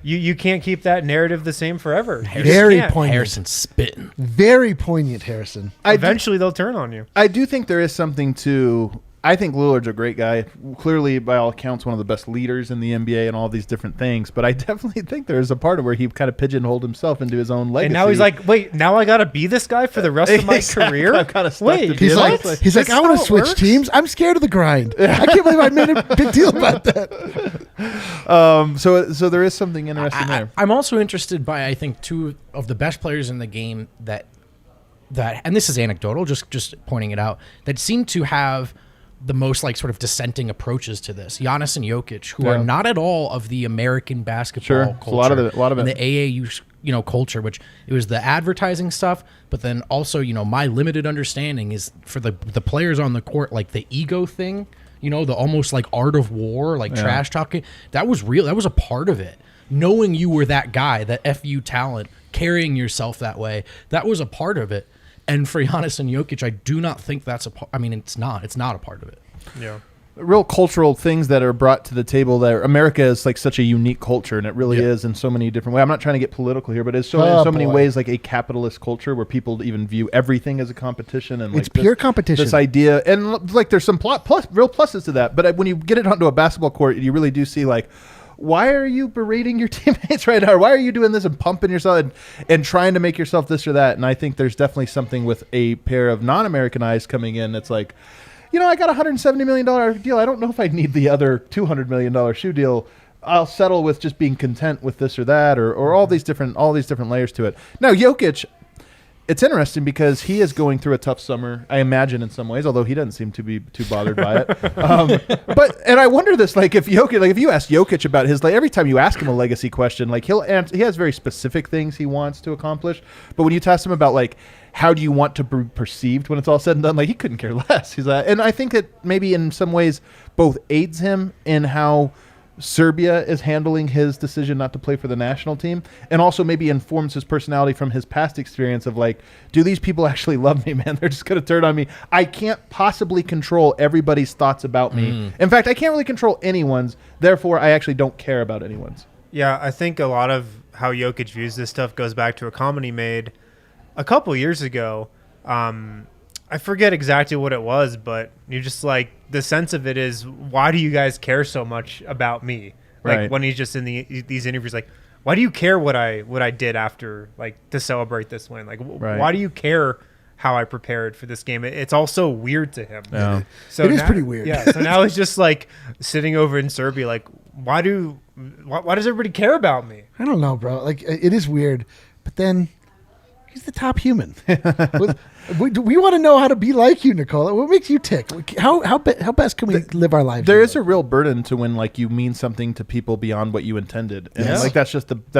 you can't keep that narrative the same forever. Very poignant. Harrison spitting. Very poignant, Harrison. Eventually they'll turn on you. I do think there is something to... I think Lillard's a great guy. Clearly, by all accounts, one of the best leaders in the NBA and all these different things. But I definitely think there's a part of where he kind of pigeonholed himself into his own legacy. And now he's like, wait, now I got to be this guy for the rest of my career? I'm kind of stuck to be he's like, I want to switch teams. I'm scared of the grind. I can't believe I made a big deal about that. So there is something interesting there. I'm also interested by, I think, 2 of the best players in the game that and this is anecdotal, just pointing it out, that seem to have the most like sort of dissenting approaches to this. Giannis and Jokic, who are not at all of the American basketball culture. A lot of it. And the AAU, culture, which it was the advertising stuff, but then also, my limited understanding is for the players on the court, like the ego thing, the almost like art of war, like trash talking, that was real. That was a part of it. Knowing you were that guy, that FU talent, carrying yourself that way, that was a part of it. And for Giannis and Jokic, I do not think that's a part. I mean, it's not a part of it. Yeah. Real cultural things that are brought to the table there. America is like such a unique culture, and it really is in so many different ways. I'm not trying to get political here, but it's in so many ways like a capitalist culture where people even view everything as a competition. And like it's pure competition. This idea, and like there's some real pluses to that. But when you get it onto a basketball court, you really do see like, why are you berating your teammates right now? Or why are you doing this and pumping yourself and trying to make yourself this or that? And I think there's definitely something with a pair of non-American eyes coming in that's like, I got a $170 million deal. I don't know if I need the other $200 million shoe deal. I'll settle with just being content with this or that or all these different layers to it. Now, Jokic, it's interesting because he is going through a tough summer, I imagine, in some ways, although he doesn't seem to be too bothered by it. And I wonder this, like if you ask Jokic about his, like every time you ask him a legacy question, like he has very specific things he wants to accomplish. But when you ask him about like, how do you want to be perceived when it's all said and done? Like he couldn't care less. He's like, and I think it maybe in some ways both aids him in how Serbia is handling his decision not to play for the national team, and also maybe informs his personality from his past experience of like, do these people actually love me, man? They're just going to turn on me. I can't possibly control everybody's thoughts about me. In fact, I can't really control anyone's. Therefore, I actually don't care about anyone's. Yeah, I think a lot of how Jokic views this stuff goes back to a comment he made a couple years ago. I forget exactly what it was, but you just like the sense of it is, why do you guys care so much about me? Like when he's just in these interviews, like, why do you care what I did after like to celebrate this win? Like, why do you care how I prepared for this game? It's all so weird to him. Yeah. So it is pretty weird. Yeah. So now he's just like sitting over in Serbia, like, why does everybody care about me? I don't know, bro. Like it is weird, but then he's the top human. We want to know how to be like you, Nicola. What makes you tick? How best can we live our lives? There is a real burden to when like you mean something to people beyond what you intended, and like that's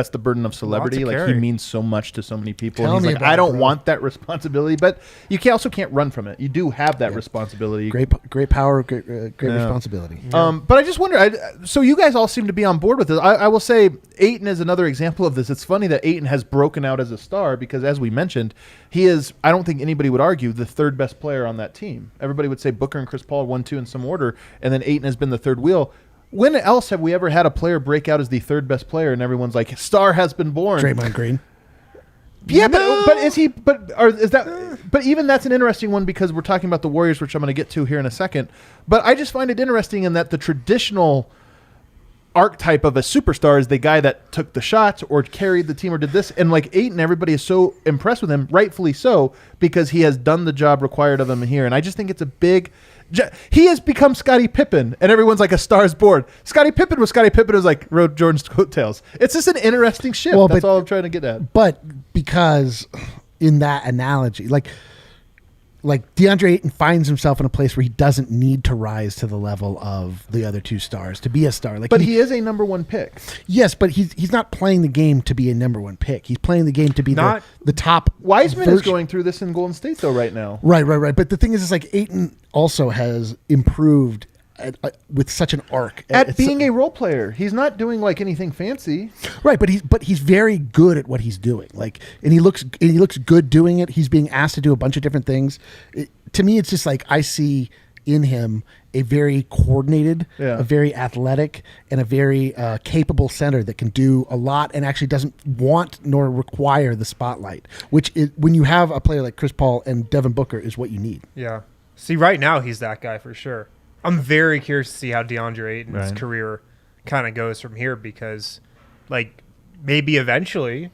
the burden of celebrity. Like he means so much to so many people, and he's like, I don't want that responsibility, but you also can't run from it. You do have that responsibility. Great power, great responsibility. But I just wonder. So you guys all seem to be on board with this. I will say Ayton is another example of this. It's funny that Ayton has broken out as a star because, as we mentioned, he is, I don't think anybody would argue, the third best player on that team. Everybody would say Booker and Chris Paul 1, 2 in some order, and then Ayton has been the third wheel. When else have we ever had a player break out as the third best player and everyone's like, star has been born? Draymond Green. Yeah, no. but is he? But is that? But even that's an interesting one because we're talking about the Warriors, which I'm going to get to here in a second. But I just find it interesting in that the traditional archetype of a superstar is the guy that took the shots or carried the team or did this. And like Ayton, everybody is so impressed with him, rightfully so, because he has done the job required of him here. And I just think it's a big. He has become Scottie Pippen, and everyone's like a star's board. Scottie Pippen was like rode Jordan's coattails. It's just an interesting shift. Well, that's all I'm trying to get at. But because in that analogy, like DeAndre Ayton finds himself in a place where he doesn't need to rise to the level of the other two stars to be a star. Like, but he is a number one pick. Yes, but he's not playing the game to be a number one pick. He's playing the game to be the top. Wiseman is going through this in Golden State though right now. Right. But the thing is like Ayton also has improved with such an arc at being a role player. He's not doing like anything fancy, right? But he's very good at what he's doing. Like, and he looks good doing it. He's being asked to do a bunch of different things. To me, it's just like I see in him a very coordinated, a very athletic, and a very capable center that can do a lot and actually doesn't want nor require the spotlight. Which is, when you have a player like Chris Paul and Devin Booker, is what you need. Yeah. See, right now he's that guy for sure. I'm very curious to see how DeAndre Ayton's career kind of goes from here because, like, maybe eventually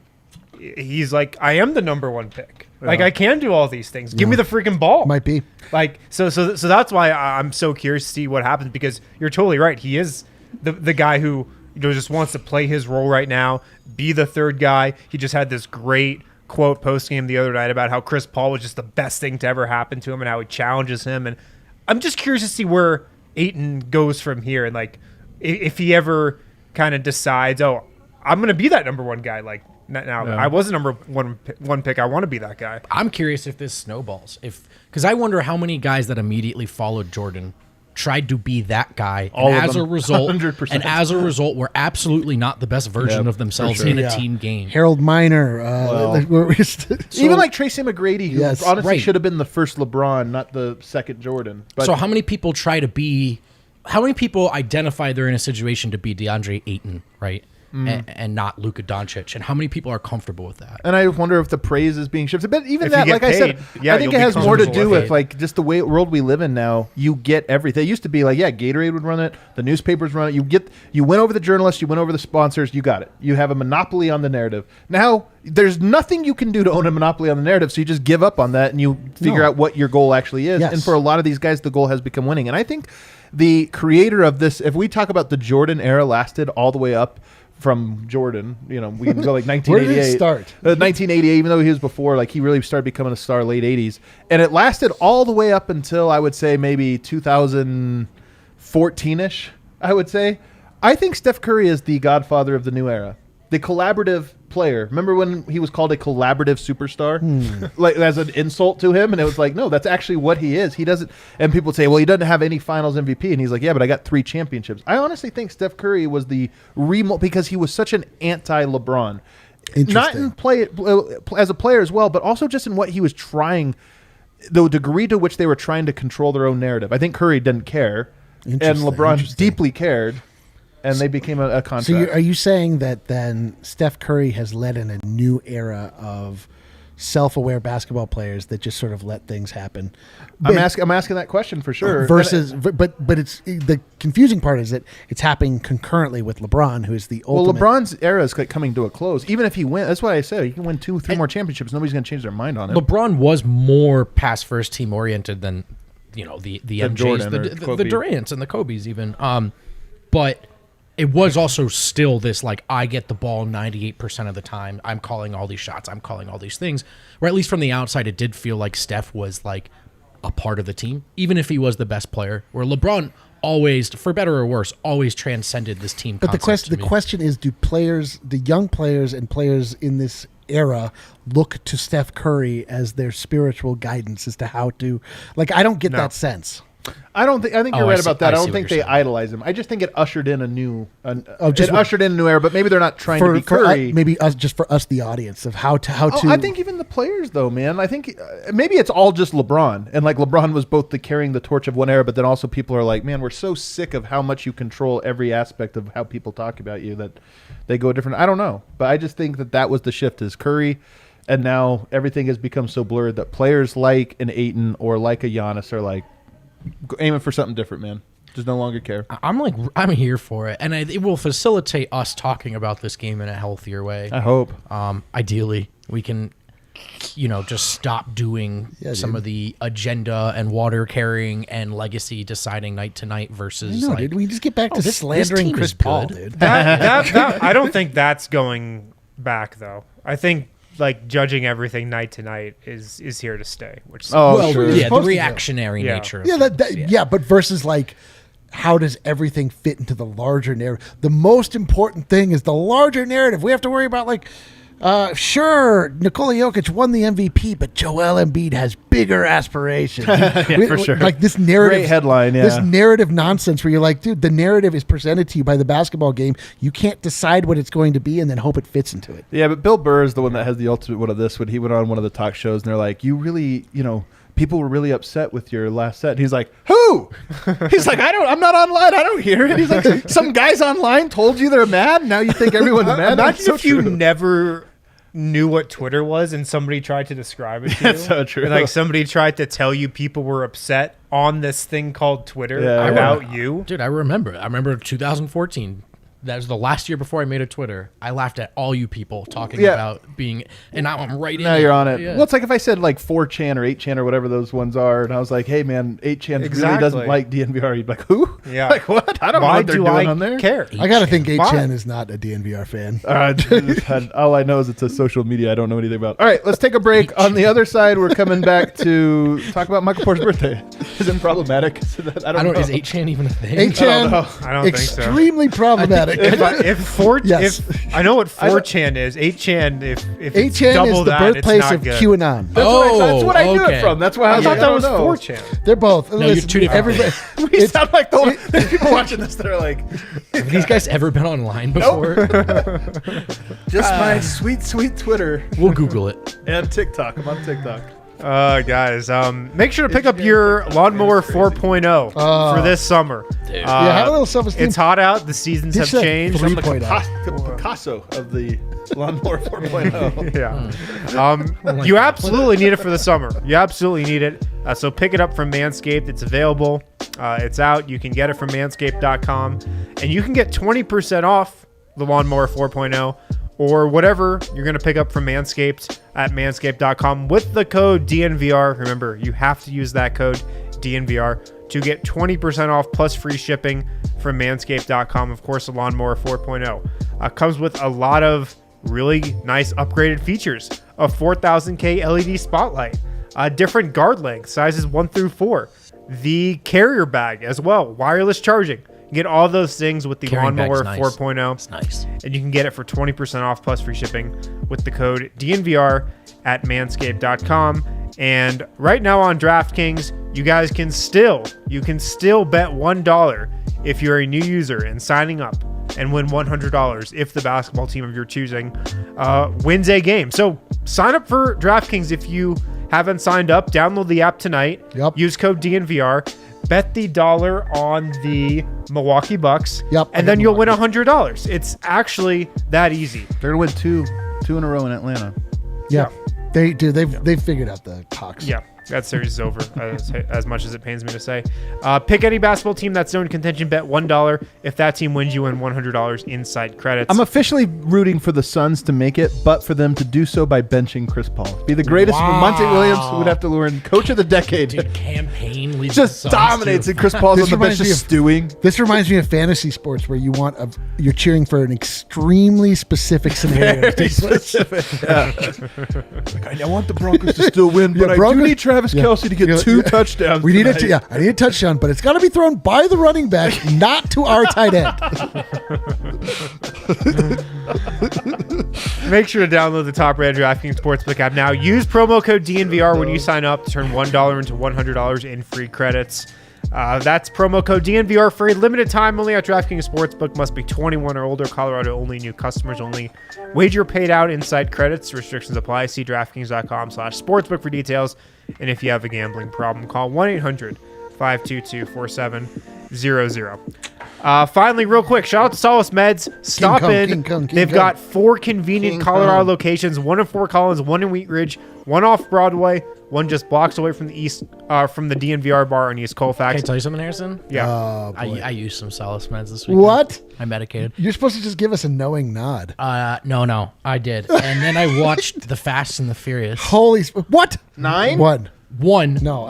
he's like, I am the number one pick. Yeah. Like, I can do all these things. Give me the freaking ball. Might be. Like, so that's why I'm so curious to see what happens because you're totally right. He is the guy who just wants to play his role right now, be the third guy. He just had this great quote post-game the other night about how Chris Paul was just the best thing to ever happen to him and how he challenges him. And I'm just curious to see where Ayton goes from here and like if he ever kind of decides, oh, I'm going to be that number one guy. Like now I was a number one pick. I want to be that guy. I'm curious if this snowballs, because I wonder how many guys that immediately followed Jordan tried to be that guy, all and of them, 100%. And as a result, were absolutely not the best version of themselves in a team game. Harold Miner, even like Tracy McGrady, who honestly should have been the first LeBron, not the second Jordan. But so how many people how many people identify they're in a situation to be DeAndre Ayton, right? And not Luka Doncic, and how many people are comfortable with that? And I wonder if the praise is being shifted. But even that, like I said, I think it has more to do with like just the world we live in now. You get everything. It used to be like, Gatorade would run it, the newspapers run it. You went over the journalists, you went over the sponsors, you got it. You have a monopoly on the narrative. Now there's nothing you can do to own a monopoly on the narrative, so you just give up on that and you figure out what your goal actually is. Yes. And for a lot of these guys, the goal has become winning. And I think the creator of this, if we talk about the Jordan era, lasted all the way up from Jordan, we can go like 1988. Where did it start? 1988, even though he was before, like he really started becoming a star late 80s. And it lasted all the way up until I would say maybe 2014-ish, I would say. I think Steph Curry is the godfather of the new era. The collaborative player. Remember when he was called a collaborative superstar? Like as an insult to him? And it was like, no, that's actually what he is. He doesn't, and people say, well, he doesn't have any finals MVP. And he's like, yeah, but I got 3 championships. I honestly think Steph Curry was the because he was such an anti-LeBron. Not in play as a player as well, but also just in what he was trying, the degree to which they were trying to control their own narrative. I think Curry didn't care. And LeBron deeply cared. And they became a contract. So are you saying that then Steph Curry has led in a new era of self-aware basketball players that just sort of let things happen? I'm asking that question for sure. But it's the confusing part is that it's happening concurrently with LeBron, who is the ultimate. Well, LeBron's era is coming to a close. Even if he wins, that's what I said. He can win 2-3 more championships. Nobody's going to change their mind on it. LeBron was more pass first team oriented than the MJs, Jordan the Durants and the Kobes even. But it was also still this, like, I get the ball 98% of the time. I'm calling all these shots. I'm calling all these things. Or at least from the outside, it did feel like Steph was, like, a part of the team, even if he was the best player. Where LeBron always, for better or worse, always transcended this team concept. But the question is, do the young players and players in this era look to Steph Curry as their spiritual guidance as to how to... Like, I don't get that sense. I think you're right about that. I don't think they saying. idolize him. I just think it ushered in a new era. But maybe they're not trying to be Curry. Maybe just for us, the audience, of how to. I think even the players, though, man. I think maybe it's all just LeBron, and like LeBron was both carrying the torch of one era, but then also people are like, man, we're so sick of how much you control every aspect of how people talk about you that they go different. I don't know, but I just think that was the shift is Curry. And now everything has become so blurred that players like an Ayton or like a Giannis are like aiming for something different, man. Just no longer care. I'm here for it, and it will facilitate us talking about this game in a healthier way. I hope. Ideally, we can, just stop doing some of the agenda and water carrying and legacy deciding night to night versus. Dude, we just get back to slandering Chris Paul, dude. That I don't think that's going back though. I think judging everything night to night is here to stay. Which the reactionary nature. But versus how does everything fit into the larger narrative? The most important thing is the larger narrative. We have to worry about sure, Nikola Jokic won the MVP, but Joel Embiid has bigger aspirations. For sure. This narrative, great headline. Yeah. This narrative nonsense where you're like, dude, the narrative is presented to you by the basketball game. You can't decide what it's going to be and then hope it fits into it. Yeah, but Bill Burr is the one that has the ultimate one of this. When he went on one of the talk shows, and they're like, "You really, people were really upset with your last set." And he's like, "Who?" He's like, I'm not online. I don't hear it." He's like, "Some guys online told you they're mad. Now you think everyone's mad." Imagine if you never knew what Twitter was and somebody tried to describe it to you. That's so true. And somebody tried to tell you people were upset on this thing called Twitter about you. Dude, I remember 2014. That was the last year before I made a Twitter. I laughed at all you people talking about being, and now I'm right in. Now you're on it. Yeah. Well, it's like if I said 4chan or 8chan or whatever those ones are, and I was like, "Hey, man, 8chan really doesn't like DNVR." You'd be like, "Who?" Yeah. What? I don't know what they're doing on there. Care? I gotta think 8chan is not a DNVR fan. All I know is it's a social media I don't know anything about. All right, let's take a break. On the other side, we're coming back to talk about Michael Porter's birthday. Is it problematic? I don't know. Is 8chan even a thing? 8chan, I don't think so. Extremely problematic. If I know what 4chan is, 8chan if 8chan double is the that, birthplace of good. QAnon. That's what I knew it from. That's why I thought that was 4chan. 4chan. They're both. No, you're two different. We sound like there's people watching this that are like, have these guys ever been online before? Just my sweet Twitter. We'll Google it. And TikTok. I'm on TikTok. Guys, make sure to pick up your Lawnmower 4.0 for this summer. Have a little self-esteem. It's hot out. The seasons have changed. I'm the Picasso of the Lawnmower 4.0. Yeah. You absolutely need it for the summer. You absolutely need it. So pick it up from Manscaped. It's available. It's out. You can get it from manscaped.com. And you can get 20% off the Lawnmower 4.0 or whatever you're going to pick up from Manscaped at manscaped.com with the code DNVR. Remember, you have to use that code DNVR to get 20% off plus free shipping from manscaped.com. Of course, the Lawnmower 4.0 comes with a lot of really nice upgraded features. A 4000K LED spotlight, different guard length, sizes 1 through 4, the carrier bag as well, wireless charging. You get all those things with the Lawnmower 4.0. It's nice. And you can get it for 20% off plus free shipping with the code DNVR at manscaped.com. And right now on DraftKings, you guys can still bet $1 if you're a new user and signing up and win $100 if the basketball team of your choosing wins a game. So sign up for DraftKings if you haven't signed up. Download the app tonight. Yep. Use code DNVR. Bet the $1 on the Milwaukee Bucks. Yep. And then you'll win $100. It's actually that easy. They're gonna win two in a row in Atlanta. Yeah. They've figured out the Hawks. Yeah. That series is over, as much as it pains me to say. Pick any basketball team that's known contention. Bet $1. If that team wins, you win $100 inside credits. I'm officially rooting for the Suns to make it, but for them to do so by benching Chris Paul. Be the greatest. Wow. Monte Williams would have to learn coach of the decade. Dude, campaign leads just the Suns dominates, too. and Chris Paul's on the bench just stewing. This reminds me of fantasy sports where you're cheering for an extremely specific scenario. Very specific. Yeah. Like, I want the Broncos to still win, but I do need Travis Kelce to get two touchdowns. I need a touchdown, but it's got to be thrown by the running back, not to our tight end. Make sure to download the top-rated DraftKings Sportsbook app now. Use promo code DNVR when you sign up to turn $1 into $100 in free credits. That's promo code DNVR for a limited time only at DraftKings Sportsbook. Must be 21 or older. Colorado only. New customers only. Wager paid out inside credits. Restrictions apply. See DraftKings.com/sportsbook for details. And if you have a gambling problem, call 1-800-522-4700. Finally, real quick, shout out to Solace Meds. Stop in. They've got 4 convenient Colorado locations. 1 in Fort Collins, 1 in Wheat Ridge, 1 off Broadway, 1 just blocks away from the east, from the DNVR bar on East Colfax. Can I tell you something, Harrison? Yeah. I used some Solace Meds this week. What? I medicated. You're supposed to just give us a knowing nod. No, I did. And then I watched The Fast and the Furious. What? 9? 1. No.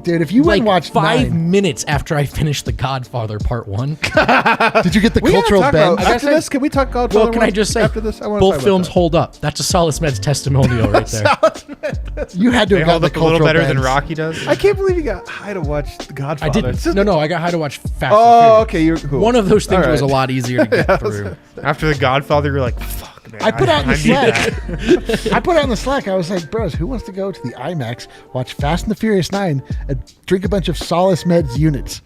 Dude, if you went and watched 5 9, minutes after I finished The Godfather Part 1. did you get the cultural bend? After this, can we talk Godfather? Well, can I just say, after this, I both films hold up. That's a Solace Meds testimonial right there. You had to They have gotten hold the up a little cultural better than bends. Rocky does. I can't believe you got high to watch The Godfather. I didn't. No, I got high to watch Fast and Oh, Furious. okay. You're cool. One of those things All was a right. lot easier to get through. After The Godfather, you're like, fuck, man. I put out in the need Slack. that. I put out in the Slack. I was like, bros, who wants to go to the IMAX, watch Fast and the Furious 9, and drink a bunch of Solace Meds units?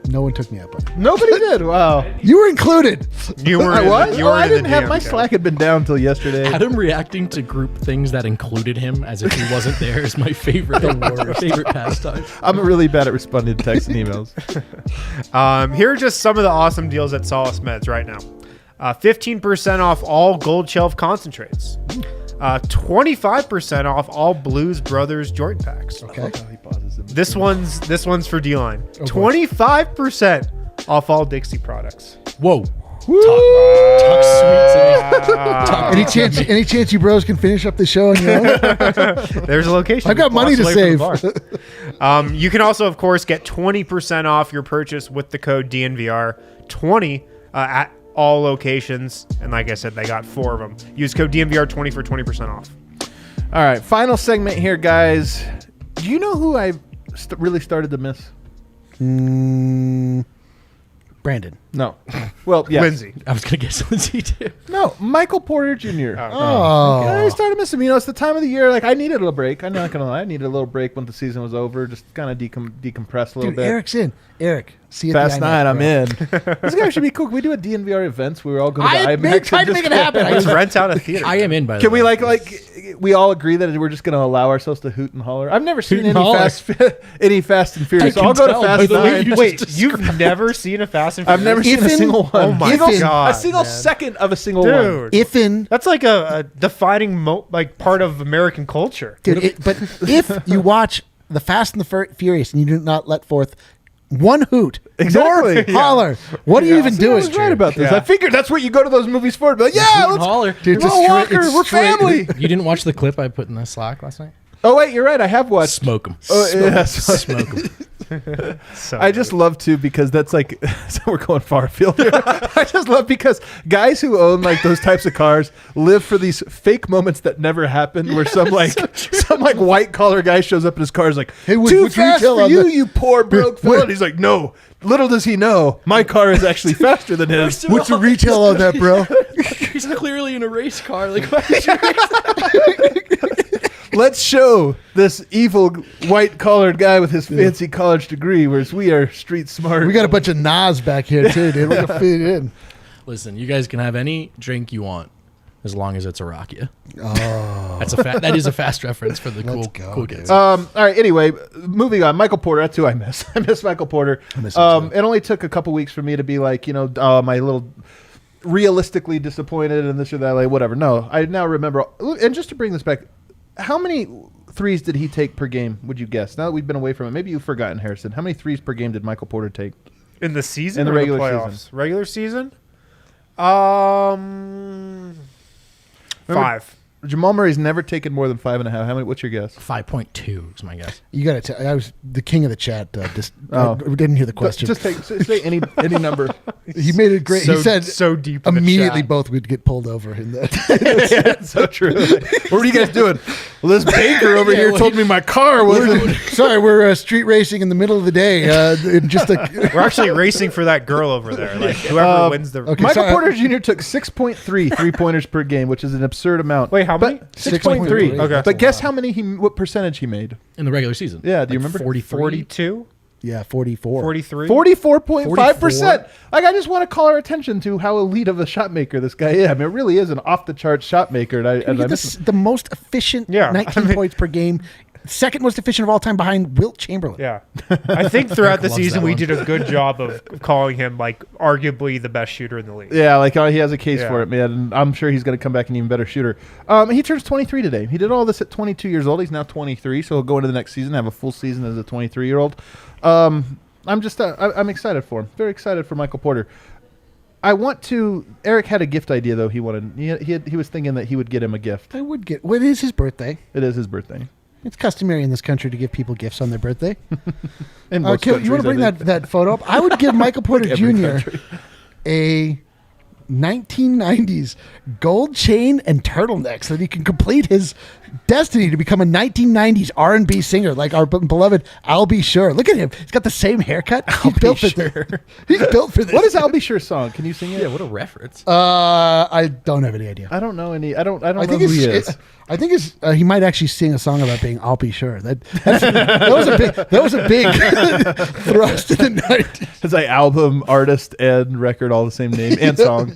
No one took me up on it. Nobody did. Wow. You were included. You were I in the- was? you were I in the didn't have DM my chat. Slack had been down until yesterday. Adam reacting to group things that included him as if he wasn't there is my favorite pastime. I'm really bad at responding to texts and emails. Here are just some of the awesome deals at Solace Meds right now. 15% off all Gold Shelf concentrates. 25% off all Blues Brothers joint packs. Okay. This one's for D-Line. 25% off all Dixie products. Whoa. Woo! Talk Any chance you bros can finish up the show on your own? There's a location. I've got money to blocks away save. from the bar. You can also, of course, get 20% off your purchase with the code DNVR20 at all locations. And like I said, they got 4 of them. Use code DNVR20 for 20% off. All right. Final segment here, guys. Do you know who I really started to miss? Brandon. No. Well, yes. Lindsay. I was going to guess Lindsay too. No, Michael Porter Jr. Oh. I started missing him. You know, it's the time of the year. Like, I needed a little break. I'm not going to lie. I needed a little break when the season was over. Just kind of decompress a little Dude, bit. Eric's in. Eric, see you Fast at the night, IMAX, I'm bro. in. This guy should be cool. Can we do a DNVR events where we all go to the I IMAX? tried to make it happen. Let's rent out a theater. I am in, by the Can way. we we all agree that we're just going to allow ourselves to hoot and holler? I've never seen Hoot and any holler. any Fast and Furious. I So I'll can go to tell by Fast the way 9. you Wait, just You've never seen a Fast and I've Furious? never seen a single one. Oh my Even God, a single man. second of a single one. Dude. If That's like a defining part of American culture. but if you watch the Fast and the Furious and you do not let forth one hoot, Exactly. nor holler, what are you even See, doing? I was right about this. Yeah. I figured that's what you go to those movies for. But yeah, Hoot and let's holler. Dude, We're it's all straight- Walker. it's We're straight- family. You didn't watch the clip I put in the Slack last night? Oh wait, you're right. I have watched. Smoke them. Oh, yeah, Smoke them. So I just love to because that's like so we're going far afield here. I just love because guys who own like those types of cars live for these fake moments that never happen. Where some white collar guy shows up in his car is like, Hey, too what's fast retail for on you, the- you poor broke fella. And he's like, no. Little does he know, my car is actually faster than his. What's the retail on that, bro? He's clearly in a race car. Like, why did you race Let's show this evil white collared guy with his fancy college degree, whereas we are street smart. We got a bunch of Nas back here too, dude. We're gonna fit it in. Listen, you guys can have any drink you want as long as it's a Rakia. Oh. That is a fast reference for the Let's cool go, cool dude. kids. All right. Anyway, moving on. Michael Porter. That's who I miss. I miss Michael Porter. miss him too. It only took a couple weeks for me to be like, my little realistically disappointed and this or that, like whatever. No, I now remember. And just to bring this back, how many threes did he take per game? Would you guess? Now that we've been away from it, maybe you've forgotten, Harrison. How many threes per game did Michael Porter take? in the season In the or regular playoffs? season. Regular season? 5. Jamal Murray's never taken more than 5.5. How many? What's your guess? 5.2 is my guess. You gotta tell. I was the king of the chat. Oh. I didn't hear the question. Just say any number. He made it great. So, He said so deep in the immediately chat. both would get pulled over in that. It's so true. What are you guys doing? Well, this banker over here told me my car wasn't. Sorry, we're street racing in the middle of the day. We're actually racing for that girl over there. Like whoever wins the. okay. Michael sorry. Porter Jr. took 6.3 3-pointers per game, which is an absurd amount. Wait, how many? 6.3. Okay. But guess how many what percentage he made? In the regular season. Yeah, do you remember? 43? 42. Yeah, 44. 43? 44.5%. Like, I just want to call our attention to how elite of a shot maker this guy is. I mean, it really is an off-the-charts shot maker. And The most efficient 19 points per game. Second most efficient of all time behind Wilt Chamberlain. Yeah. I think throughout the loves season that we one. did a good job of calling him like arguably the best shooter in the league. Yeah, like he has a case Yeah. for it, man. And I'm sure he's going to come back an even better shooter. He turns 23 today. He did all this at 22 years old. He's now 23, so he'll go into the next season, have a full season as a 23-year-old. I'm excited for him. Very excited for Michael Porter. Eric had a gift idea, though. He was thinking that he would get him a gift. What is his birthday? It is his birthday. It's customary in this country to give people gifts on their birthday. In most You want to countries, bring I think. that photo up? I would give Michael Porter Every Jr. country. a 1990s gold chain and turtleneck so that he can complete his destiny to become a 1990s R&B singer like our beloved I'll Be Sure. Look at him. He's got the same haircut. He's built for this. He's built for this. What is I'll Be Sure song? Can you sing it? Yeah, what a reference. I don't have any idea. I don't know any. I don't know think who he is. I think he might actually sing a song about being I'll Be Sure. That was a big thrust in the 90s. It's like album, artist, and record all the same name and song.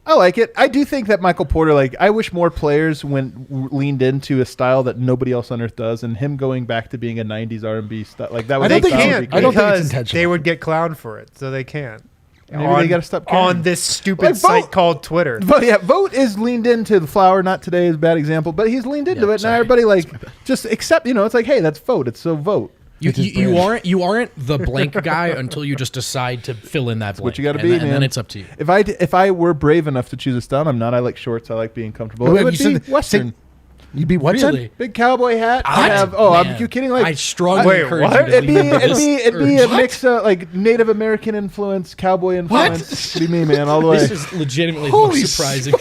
I like it. I do think that Michael Porter, I wish more players leaned into a style that nobody else on earth does, and him going back to being a 90s R&B style. Like that would They be can't great. I don't think it's because intentional. they would get clowned for it, so they can't. Maybe they gotta stop caring. on this stupid Like, site Vogt- called Twitter. But yeah, Vogt is leaned into the flower. Not today is a bad example, but he's leaned into Yeah, it. sorry. Now everybody just accept. It's like, hey, that's Vogt. It's so Vogt. You aren't the blank guy until you just decide to fill in that blank. What you got to And be, then- man. And then it's up to you. If I were brave enough to choose a style, I'm not. I like shorts. I like being comfortable. Wait, It would you be said- Western. You'd be what, son? Really? Big cowboy hat. I What? have. Oh, Man, I'm you kidding? Like I strongly Wait, encourage what? you to It'd be lean into this it'd be a urge. mix of like Native American influence, cowboy influence. Be me, man, all the way. This is legitimately the Holy most surprising.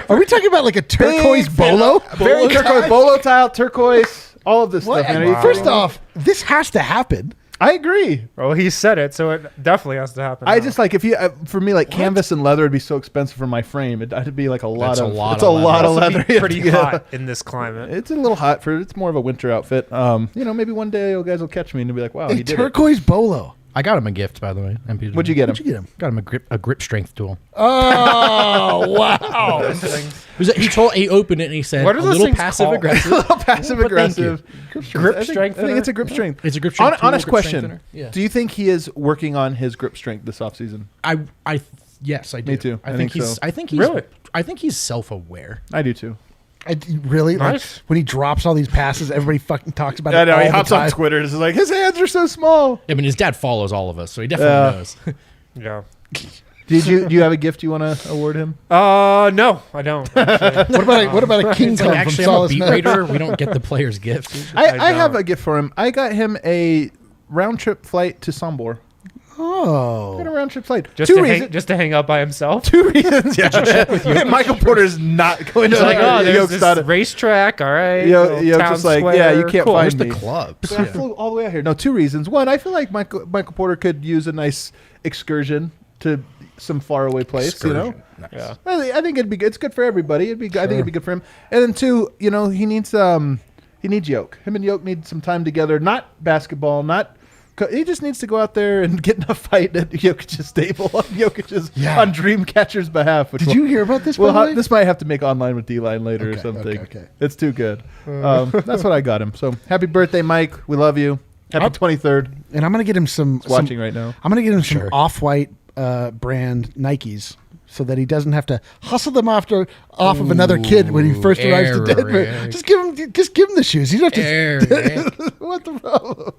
Are we talking about like a turquoise Big bolo? Very turquoise, bolo tile, turquoise, all of this stuff, man. Are you First kidding me? off, this has to happen. I agree. Well, he said it, so it definitely has to happen. I now. just like if you for me like canvas and leather would be so expensive for my frame. It'd be like a lot That's of a lot it's of a lot leather. of It'd leather. be pretty Yeah. hot in this climate. It's a little hot for. It's more of a winter outfit. Maybe one day you guys will catch me and be like, wow, A he did it. turquoise bolo. I got him a gift, by the way. MPJ. What'd you get him? What'd you get him? Got him a grip strength tool. Oh, wow. He opened it and he said, What are a those little things passive called? aggressive. Passive aggressive Grip I strength. think it's a grip strength. It's a grip strength. Honest tool, grip question: strengthener. Yeah. Do you think he is working on his grip strength this offseason? Yes, I do. Me too. I think think he's. so. I think he's. Really? I think he's self-aware. I do too. Really? Nice. Like, when he drops all these passes, everybody fucking talks about I it know. all He the hops on time. Twitter and is like, his hands are so small. I mean, his dad follows all of us, so he definitely knows. Yeah. Do you have a gift you want to award him? No, I don't. actually. What about a King It's Kong like, from actually, I'm a Solace beat Net? raider. We don't get the players' gifts. I have don't. a gift for him. I got him a round trip flight to Sombor. Oh. Got a round trip flight. just Two to hang out by himself. Two reasons. Yeah. Michael Porter's not going to It's like, oh, there's Yoke's this not a- racetrack. All right. Yo, little Yoke's town just like, square, yeah, you can't cool. find Where's the me. clubs? So I flew all the way out here. No, two reasons. One, I feel like Michael Porter could use a nice excursion to some faraway place. You know, Nice. Yeah. I think it'd be good. It's good for everybody. I think it'd be good for him. And then two, he needs Yoke. Him and Yoke need some time together. Not basketball. He just needs to go out there and get in a fight at Jokic's stable on Dreamcatcher's behalf. Did you hear about this? By the way? This might have to make online with D-Line later or Okay, something. okay. It's too good. That's what I got him. So happy birthday, Mike. We love you. Happy 23rd. And I'm gonna get him some. Watching right now. I'm gonna get him some Sure. Off-White brand Nikes, so that he doesn't have to hustle them off of another kid when he first arrives to Denver. Eric. Just give him the shoes. You don't have to. Eric. What the problem?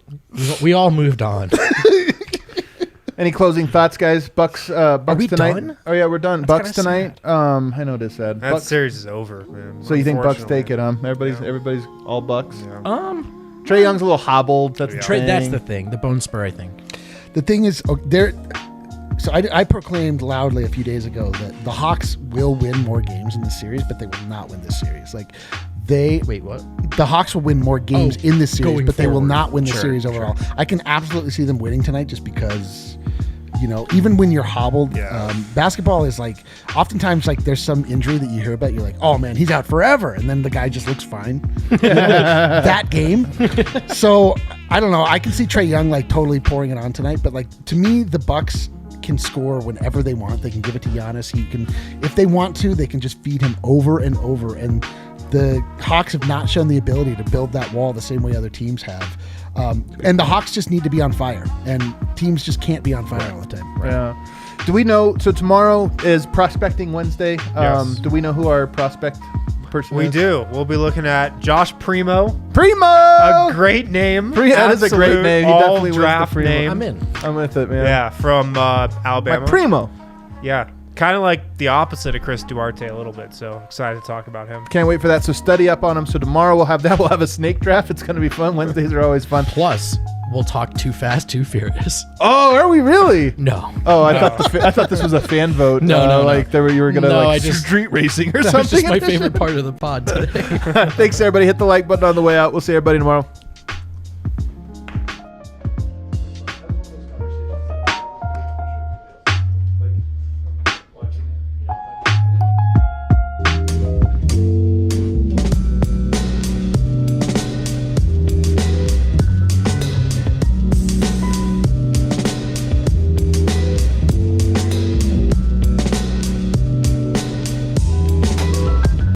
We all moved on. Any closing thoughts, guys? Bucks we tonight. done? Oh yeah, we're done. Bucks kinda tonight. I know it is sad. That Bucks. series is over, man. So you think Bucks take unfortunately. it? Everybody's all Bucks. Yeah. Trey Young's a little hobbled. That's the That's thing. the thing. The bone spur, I think. The thing is, So I proclaimed loudly a few days ago that the Hawks will win more games in this series, but they will not win this series. Wait, what? The Hawks will win more games in this series, going but they will forward. not win the Sure, series overall. I can absolutely see them winning tonight, just because, even when you're hobbled, basketball is oftentimes there's some injury that you hear about. You're like, oh man, he's out forever, and then the guy just looks fine. That game. So I don't know. I can see Trae Young like totally pouring it on tonight, but like to me, the Bucks can score whenever they want. They can give it to Giannis. He can, if they want to, they can just feed him over and over. And the Hawks have not shown the ability to build that wall the same way other teams have. And the Hawks just need to be on fire, and teams just can't be on fire all the time. Right? Yeah. Do we know? So tomorrow is Prospecting Wednesday. Yes. Do we know who our prospect person is? We do. We'll be looking at Josh Primo. Primo! A great name. That is a great name. He definitely was the draft Primo. name. I'm in. I'm with it, man. Yeah, from Alabama. My Primo. Yeah, kind of like the opposite of Chris Duarte a little bit. So excited to talk about him. Can't wait for that. So study up on him. So tomorrow we'll have that. We'll have a snake draft. It's going to be fun. Wednesdays are always fun. Plus, we'll talk Too Fast, Too Furious. Oh, are we really? No. Oh, I thought this was a fan vote. No. Like you were going to street racing or That something. was just my favorite part of the pod today. Thanks, everybody. Hit the like button on the way out. We'll see everybody tomorrow.